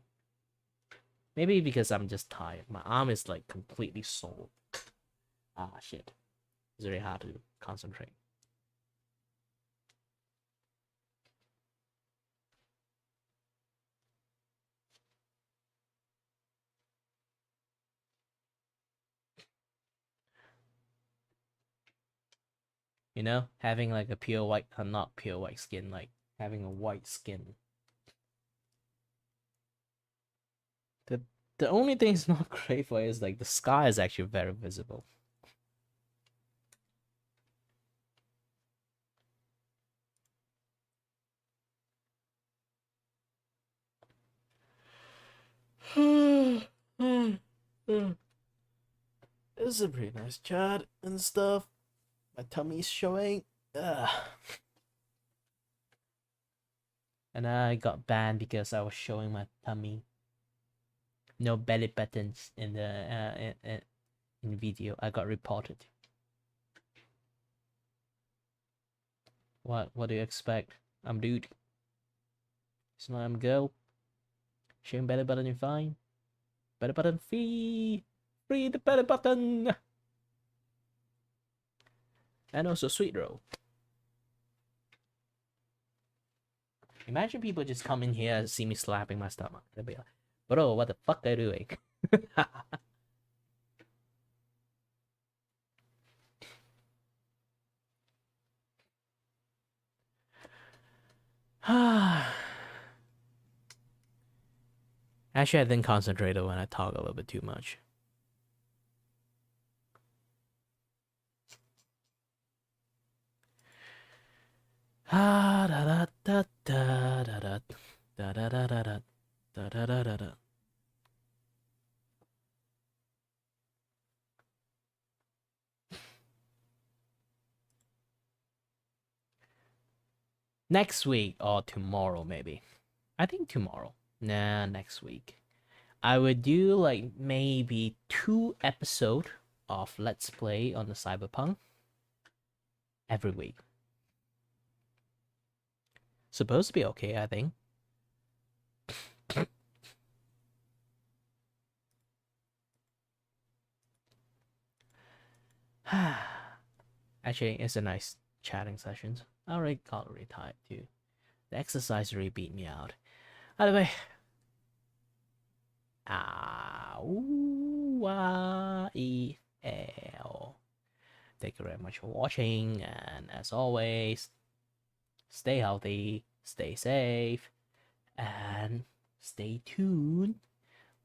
Maybe because I'm just tired. My arm is like completely sore. Ah, shit. It's very hard to concentrate. You know, having like a pure white, not pure white skin, like having a white skin. The only thing it's not great for is like the sky is actually very visible. This is a pretty nice chat and stuff. My tummy's showing. Ugh. And I got banned because I was showing my tummy. No belly buttons in the in video. I got reported. What do you expect? I'm dude. It's not I'm girl. Showing belly button is fine. Belly button free. Free the belly button. And also sweet roll. Imagine people just come in here and see me slapping my stomach. They'll be like, Bro, what the fuck are you doing? Actually, I think concentrated when I talk a little bit too much. Da da da da da da da da da da da da da da. Next week or tomorrow, maybe. I think tomorrow. Nah, next week. I would do like maybe 2 episodes of Let's Play on the Cyberpunk every week. Supposed to be okay, I think. Actually, it's a nice chatting sessions. I already got really tired too. The exercise really beat me out. Anyway. E-L. Thank you very much for watching, and as always, stay healthy, stay safe, and stay tuned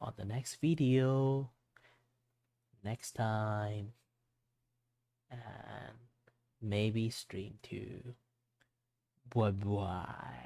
on the next video next time, and maybe stream too. Bye bye.